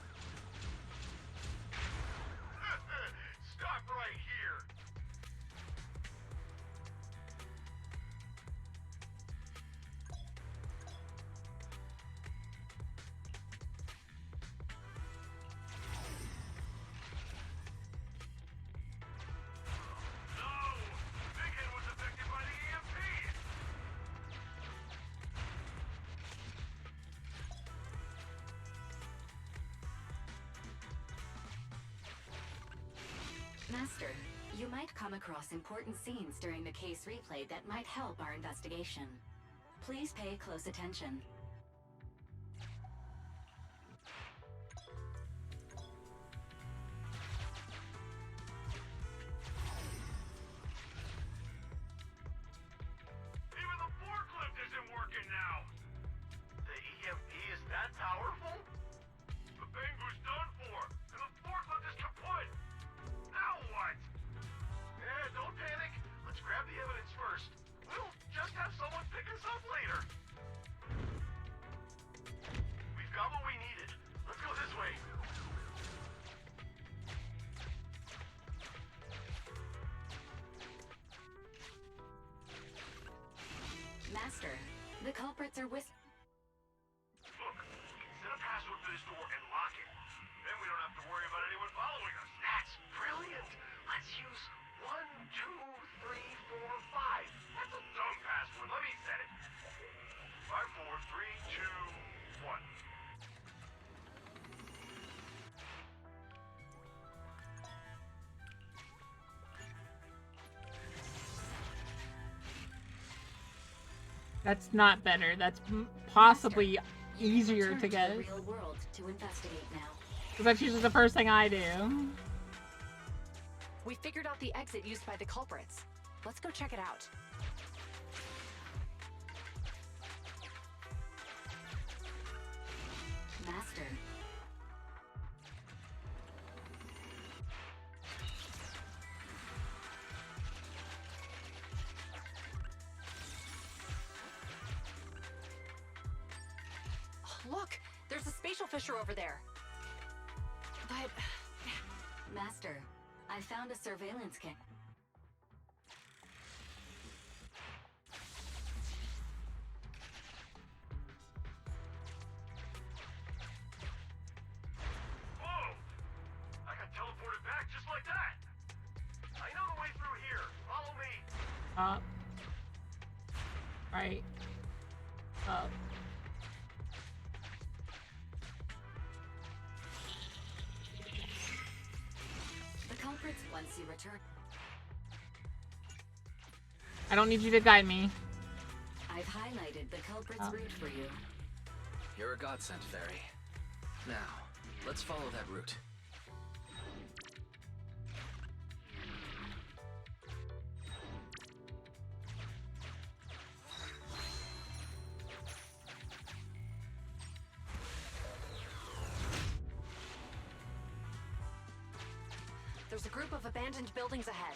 Stop right here. Master, you might come across important scenes during the case replay that might help our investigation. Please pay close attention. Even the forklift isn't working now. The EMP is that powerful? The Bangu's done for, and the forklift is kaput. Now what? Don't panic. Let's grab the evidence first. We'll just have someone pick us up later. We've got what we needed. Let's go this way. Master, the culprits are Look, we can set a password for this door and lock it. Then we don't have to worry about anyone following us. That's brilliant. Let's use 1, 2, 3, 4, 5. That's a dumb password. Let me set it. 5, 4, 3, 2, 1. That's not better. That's possibly Master, easier return to get. the real world to investigate now. Because that's usually the first thing I do. We figured out the exit used by the culprits. Let's go check it out. Master. Oh, look, there's a spatial fissure over there. But... Master, I found a surveillance kit. Whoa! I got teleported back just like that. I know the way through here. Follow me. Right. Up. The culprits once you return. I don't need you to guide me. I've highlighted the culprit's route for you. You're a godsend, Fairy. Now, let's follow that route. There's a group of abandoned buildings ahead.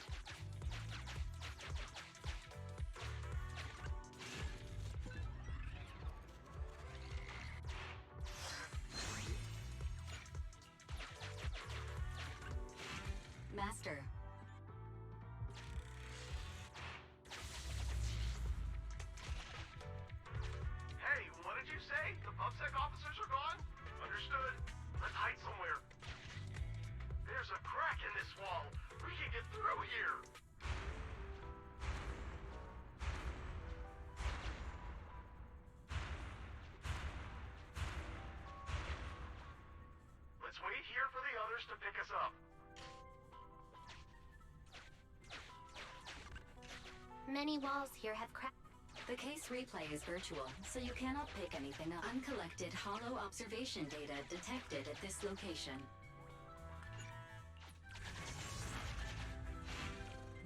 Master. Hey, what did you say? The PubSec officers are gone? Understood. Let's hide somewhere. There's a crack in this wall. We can get through here. Let's wait here for the others to pick us up. Many walls here have cracked. The case replay is virtual, so you cannot pick anything up. Uncollected hollow observation data detected at this location.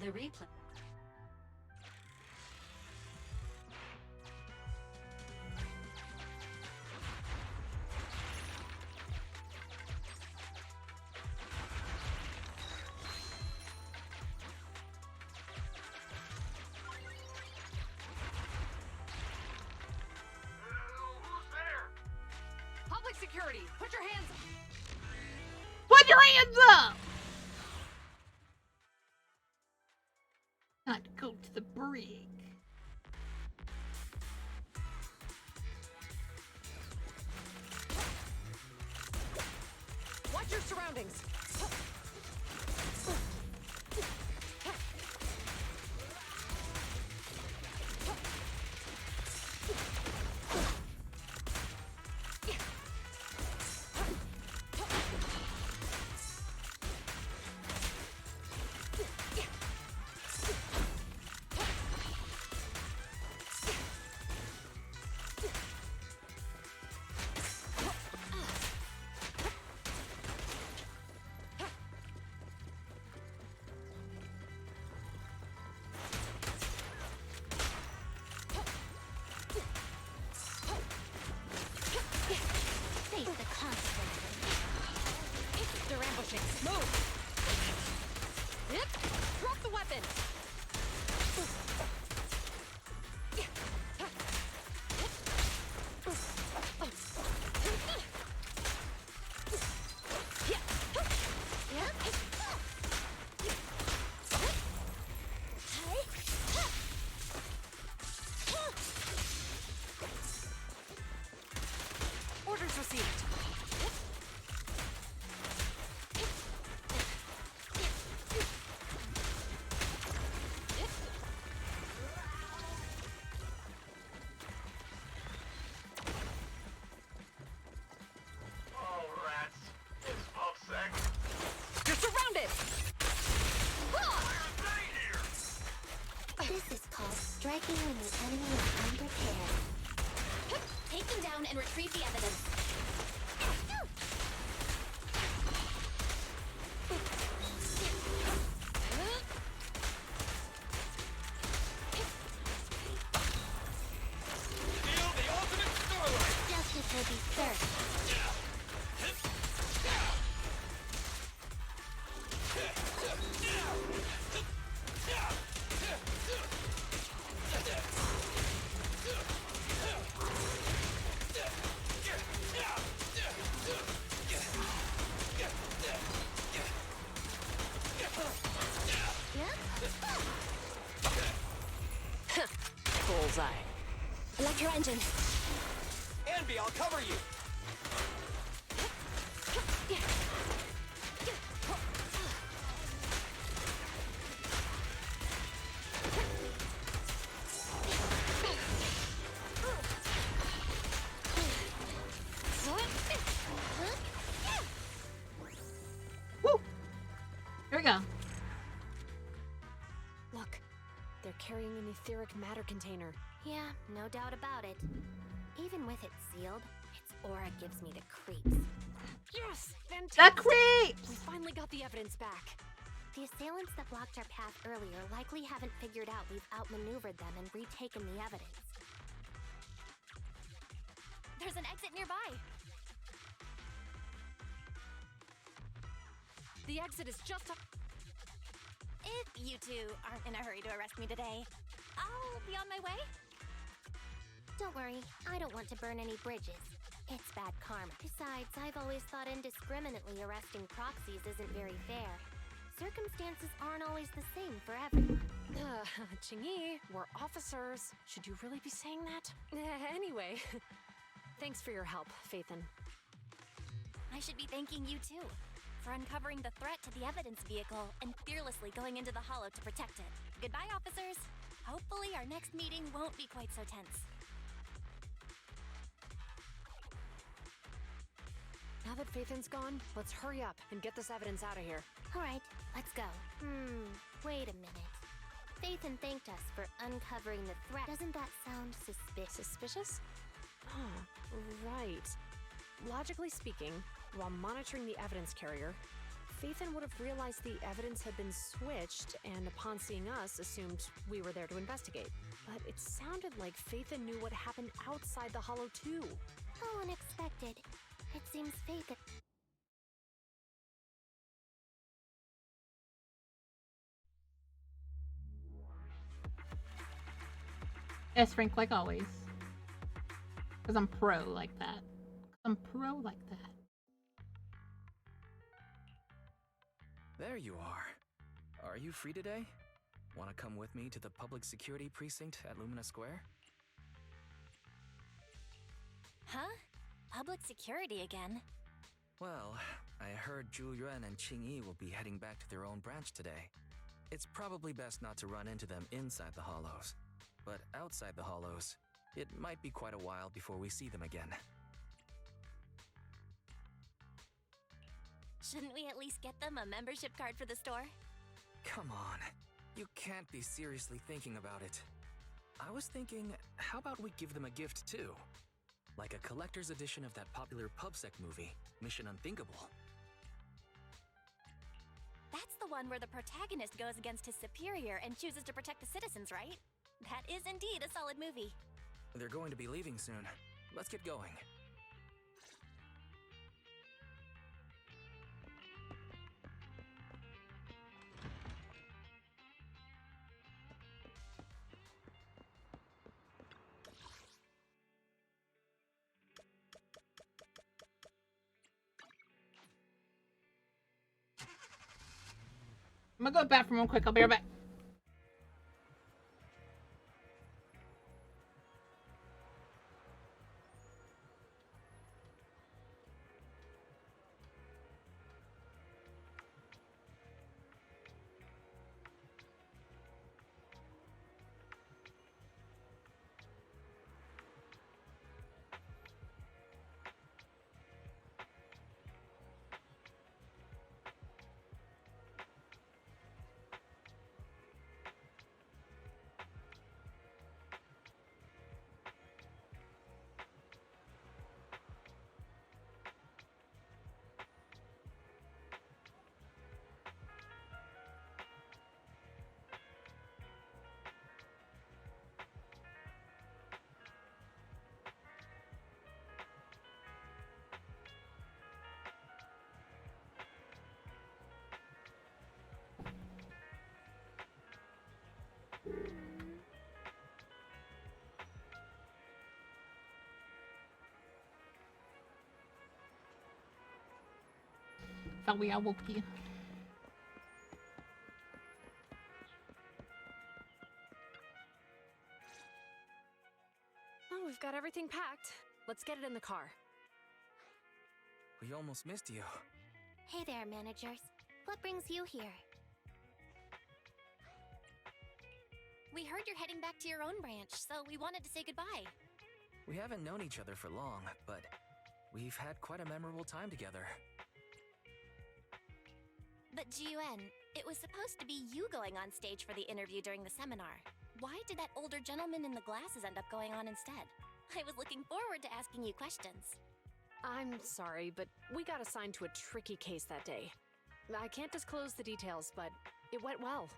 The replay. Who's there? Public security, put your hands up. Put your hands up! Not go to the brig. Watch your surroundings. Face the consequences. They're ambushing. Move! Yep. Drop the weapon! Orders received. Oh, rats. It's PubSec. You're surrounded! This is called striking when the enemy is unprepared. Take them down and retrieve the evidence. Justice will be served. Bullseye. Electro engine. Anby, I'll cover you. matter container. Yeah, no doubt about it. Even with it sealed, its aura gives me the creeps. Yes! The Fantastic! creeps! We finally got the evidence back. The assailants that blocked our path earlier likely haven't figured out we've outmaneuvered them and retaken the evidence. There's an exit nearby. The exit is just up. If you two aren't in a hurry to arrest me today, I'll be on my way. Don't worry, I don't want to burn any bridges. It's bad karma. Besides, I've always thought indiscriminately arresting proxies isn't very fair. Circumstances aren't always the same for everyone. Qingyi, we're officers. Should you really be saying that? Anyway, thanks for your help, Phaethon. I should be thanking you too, for uncovering the threat to the evidence vehicle and fearlessly going into the hollow to protect it. Goodbye, officers. Hopefully our next meeting won't be quite so tense. Now that Phaethon's gone, let's hurry up and get this evidence out of here. Alright, let's go. Wait a minute. Phaethon thanked us for uncovering the threat. Doesn't that sound suspicious? Suspicious? Oh, right. Logically speaking, while monitoring the evidence carrier, Phaethon would have realized the evidence had been switched and upon seeing us assumed we were there to investigate. But it sounded like Phaethon knew what happened outside the hollow too. How unexpected. It seems Phaethon... Yes, Frank, like always. Because I'm pro like that. I'm pro like that. There you are. Are you free today? Want to come with me to the public security precinct at Lumina Square? Huh? Public security again? Well, I heard Zhu Yuan and Qingyi will be heading back to their own branch today. It's probably best not to run into them inside the hollows. But outside the hollows, it might be quite a while before we see them again. Shouldn't we at least get them a membership card for the store? Come on, you can't be seriously thinking about it. I was thinking, how about we give them a gift too? Like a collector's edition of that popular PubSec movie, Mission Unthinkable. That's the one where the protagonist goes against his superior and chooses to protect the citizens, right? That is indeed a solid movie. They're going to be leaving soon. Let's get going. I'm gonna go to the bathroom real quick. I'll be right back. Sorry, I woke you. Oh, we've got everything packed. Let's get it in the car. We almost missed you. Hey there, managers. What brings you here? We heard you're heading back to your own branch, so we wanted to say goodbye. We haven't known each other for long, but we've had quite a memorable time together. But Jiuan, it was supposed to be you going on stage for the interview during the seminar. Why did that older gentleman in the glasses end up going on instead? I was looking forward to asking you questions. I'm sorry, but we got assigned to a tricky case that day. I can't disclose the details, but it went well.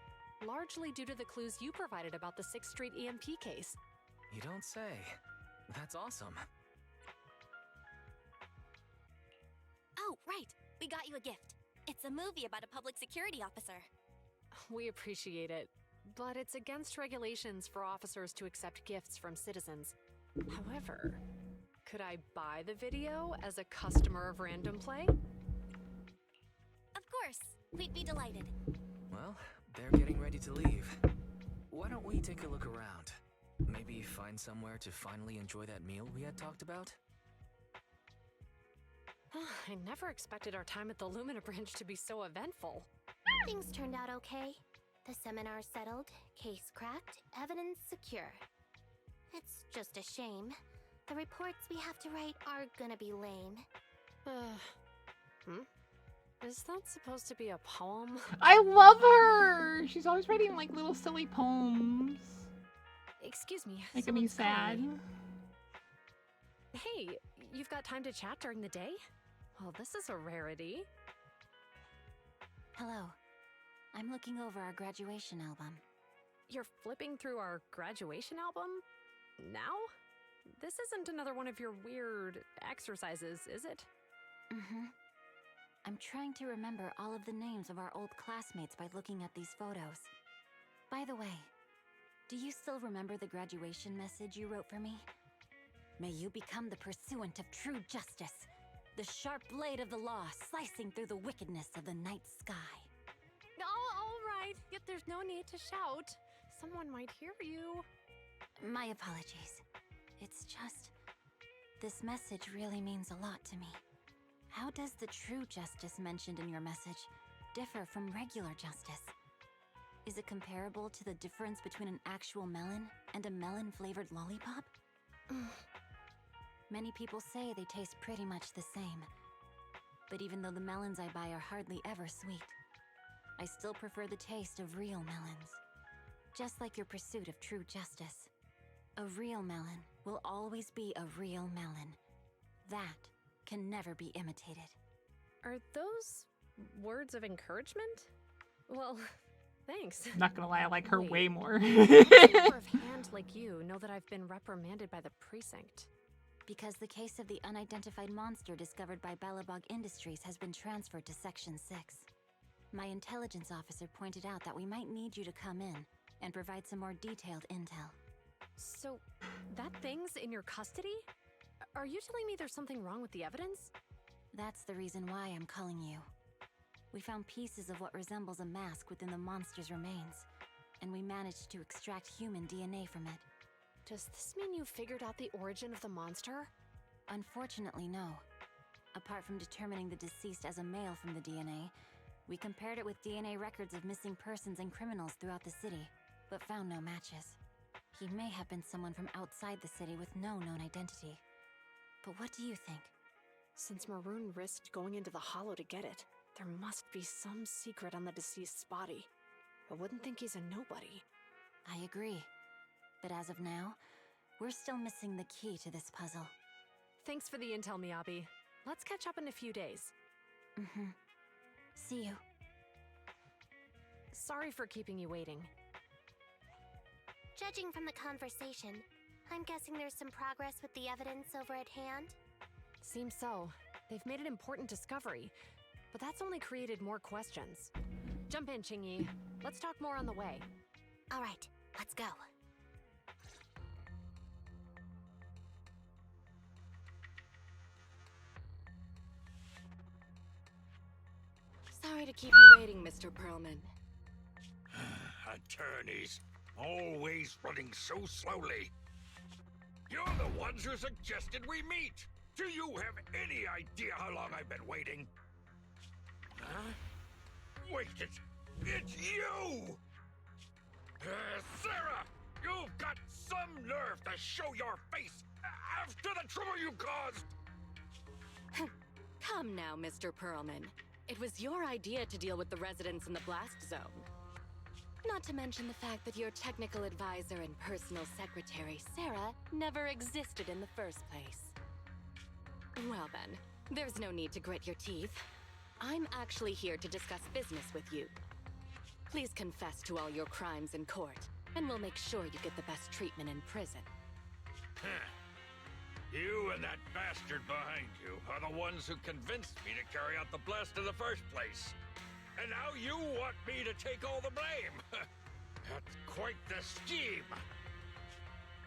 Largely due to the clues you provided about the 6th Street EMP case. You don't say. That's awesome. Oh, right. We got you a gift. It's a movie about a public security officer. We appreciate it, but it's against regulations for officers to accept gifts from citizens. However, could I buy the video as a customer of Random Play? Of course. We'd be delighted. Well, they're getting ready to leave. Why don't we take a look around? Maybe find somewhere to finally enjoy that meal we had talked about? I never expected our time at the Lumina branch to be so eventful. Things turned out okay. The seminar settled, case cracked, evidence secure. It's just a shame. The reports we have to write are gonna be lame. Is that supposed to be a poem? I love her! She's always writing like little silly poems. Excuse me. Making me someone's sad. calling. Hey, you've got time to chat during the day? Well, this is a rarity. Hello. I'm looking over our graduation album. You're flipping through our graduation album? Now? This isn't another one of your weird exercises, is it? Mm-hmm. I'm trying to remember all of the names of our old classmates by looking at these photos. By the way, do you still remember the graduation message you wrote for me? May you become the pursuant of true justice, the sharp blade of the law slicing through the wickedness of the night sky. Oh, all right. Yet there's no need to shout. Someone might hear you. My apologies. It's just, this message really means a lot to me. How does the true justice mentioned in your message differ from regular justice? Is it comparable to the difference between an actual melon and a melon-flavored lollipop? Many people say they taste pretty much the same. But even though the melons I buy are hardly ever sweet, I still prefer the taste of real melons. Just like your pursuit of true justice. A real melon will always be a real melon. That can never be imitated. Are those words of encouragement? Well, thanks. Not gonna lie, I like her Wait. way more. People of hand like you know that I've been reprimanded by the precinct. Because the case of the unidentified monster discovered by Belobog Industries has been transferred to Section 6. My intelligence officer pointed out that we might need you to come in and provide some more detailed intel. So, that thing's in your custody? Are you telling me there's something wrong with the evidence? That's the reason why I'm calling you. We found pieces of what resembles a mask within the monster's remains, and we managed to extract human DNA from it. Does this mean you figured out the origin of the monster? Unfortunately, no. Apart from determining the deceased as a male from the DNA, we compared it with DNA records of missing persons and criminals throughout the city, but found no matches. He may have been someone from outside the city with no known identity. But what do you think? Since Maroon risked going into the Hollow to get it, there must be some secret on the deceased's body. I wouldn't think he's a nobody. I agree. But as of now, we're still missing the key to this puzzle. Thanks for the intel, Miyabi. Let's catch up in a few days. Mm-hmm. See you. Sorry for keeping you waiting. Judging from the conversation, I'm guessing there's some progress with the evidence over at hand? Seems so. They've made an important discovery, but that's only created more questions. Jump in, Qingyi. Let's talk more on the way. All right, let's go. Sorry to keep you waiting, Mr. Perlman. Attorneys, always running so slowly. You're the ones who suggested we meet. Do you have any idea how long I've been waiting? Huh? Wait, it's you! Sarah! You've got some nerve to show your face after the trouble you caused! Come now, Mr. Perlman. It was your idea to deal with the residents in the blast zone. Not to mention the fact that your technical advisor and personal secretary, Sarah, never existed in the first place. Well then, there's no need to grit your teeth. I'm actually here to discuss business with you. Please confess to all your crimes in court, and we'll make sure you get the best treatment in prison. You and that bastard behind you are the ones who convinced me to carry out the blast in the first place. And now you want me to take all the blame. That's quite the scheme.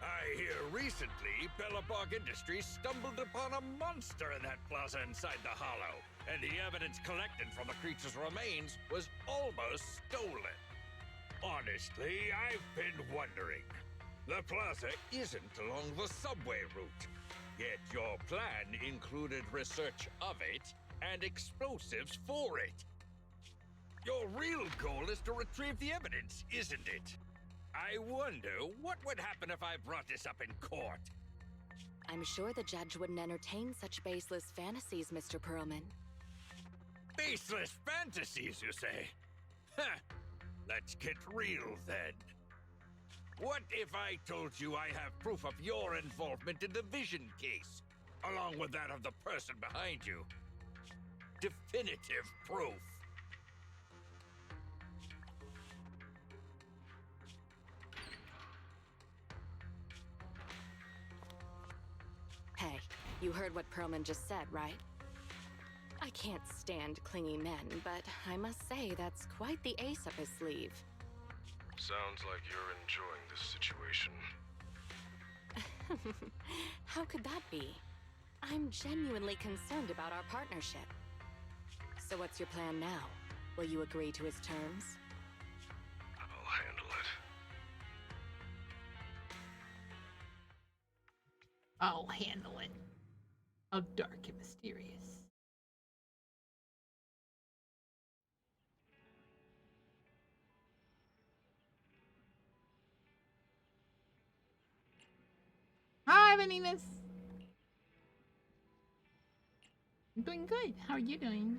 I hear recently Bellabog Industries stumbled upon a monster in that plaza inside the hollow, and the evidence collected from the creature's remains was almost stolen. Honestly, I've been wondering. The plaza isn't along the subway route, yet your plan included research of it and explosives for it. Your real goal is to retrieve the evidence, isn't it? I wonder what would happen if I brought this up in court. I'm sure the judge wouldn't entertain such baseless fantasies, Mr. Perlman. Baseless fantasies, you say? Huh. Let's get real then. What if I told you I have proof of your involvement in the Vision case, along with that of the person behind you? Definitive proof. Hey, you heard what Perlman just said, right? I can't stand clingy men, but I must say that's quite the ace up his sleeve. Sounds like you're enjoying this situation. How could that be? I'm genuinely concerned about our partnership. So what's your plan now? Will you agree to his terms? I'll handle it. I'll handle it. How dark and mysterious. Hi, Venus. I'm doing good. How are you doing?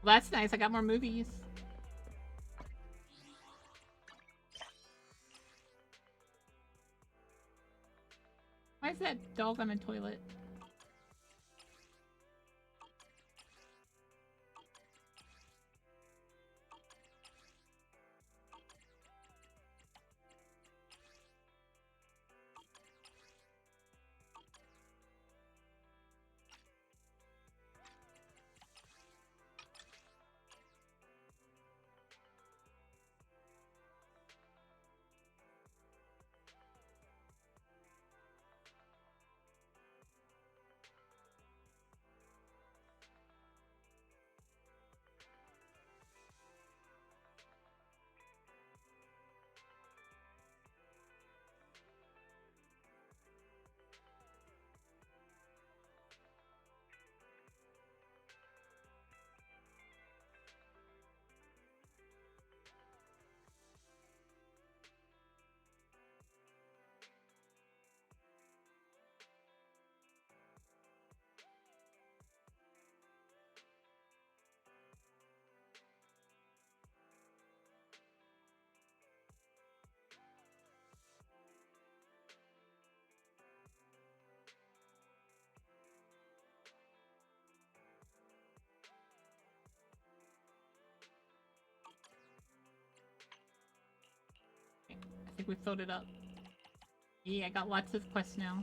Well, that's nice. I got more movies. Why is that dog on the toilet? we filled it up. Yeah, I got lots of quests now.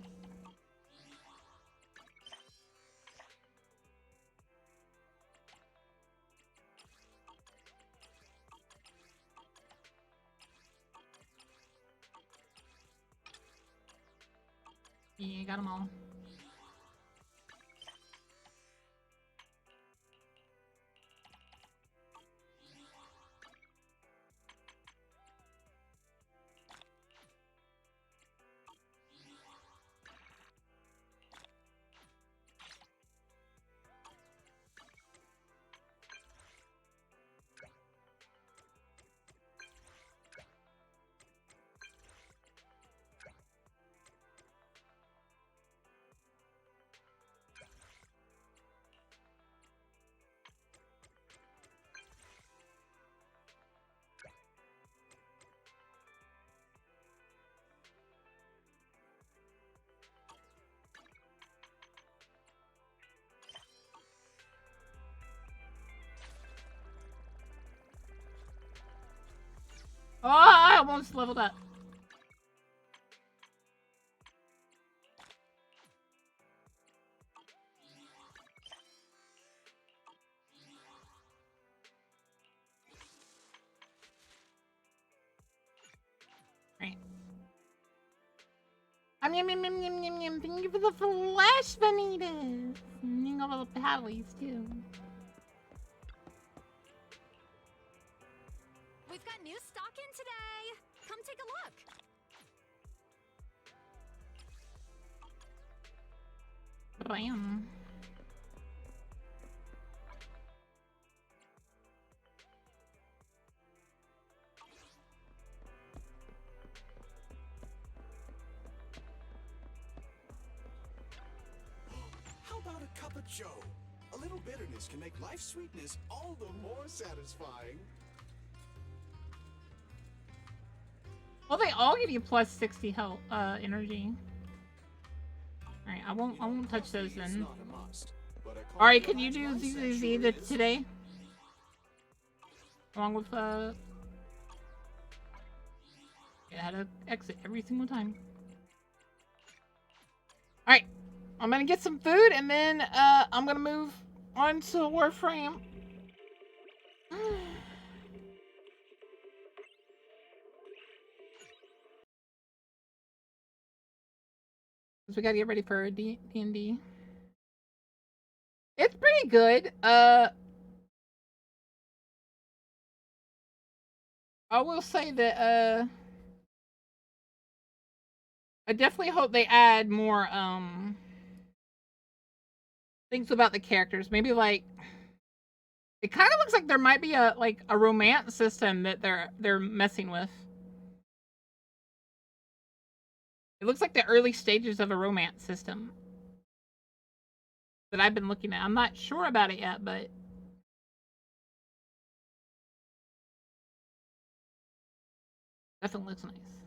Yeah, got them all. Oh, I almost leveled up. Right. Yum, yum, yum, yum, yum, yum. Thank you for the flesh, Vanitas. And you got all the paddlies, too. We've got new stock in today. Come take a look. Bam. How about a cup of joe? A little bitterness can make life's sweetness all the more satisfying. Well, they all give you plus 60 health, energy. Alright, I won't touch those then. Alright, can you do ZZZ today? Along with, yeah, I had to exit every single time. Alright, I'm gonna get some food and then, I'm gonna move on to Warframe. We gotta get ready for D&D. It's pretty good. I will say that, I definitely hope they add more, things about the characters. Maybe, like, it kind of looks like there might be a romance system that they're messing with. It looks like the early stages of a romance system that I've been looking at. I'm not sure about it yet, but definitely looks nice.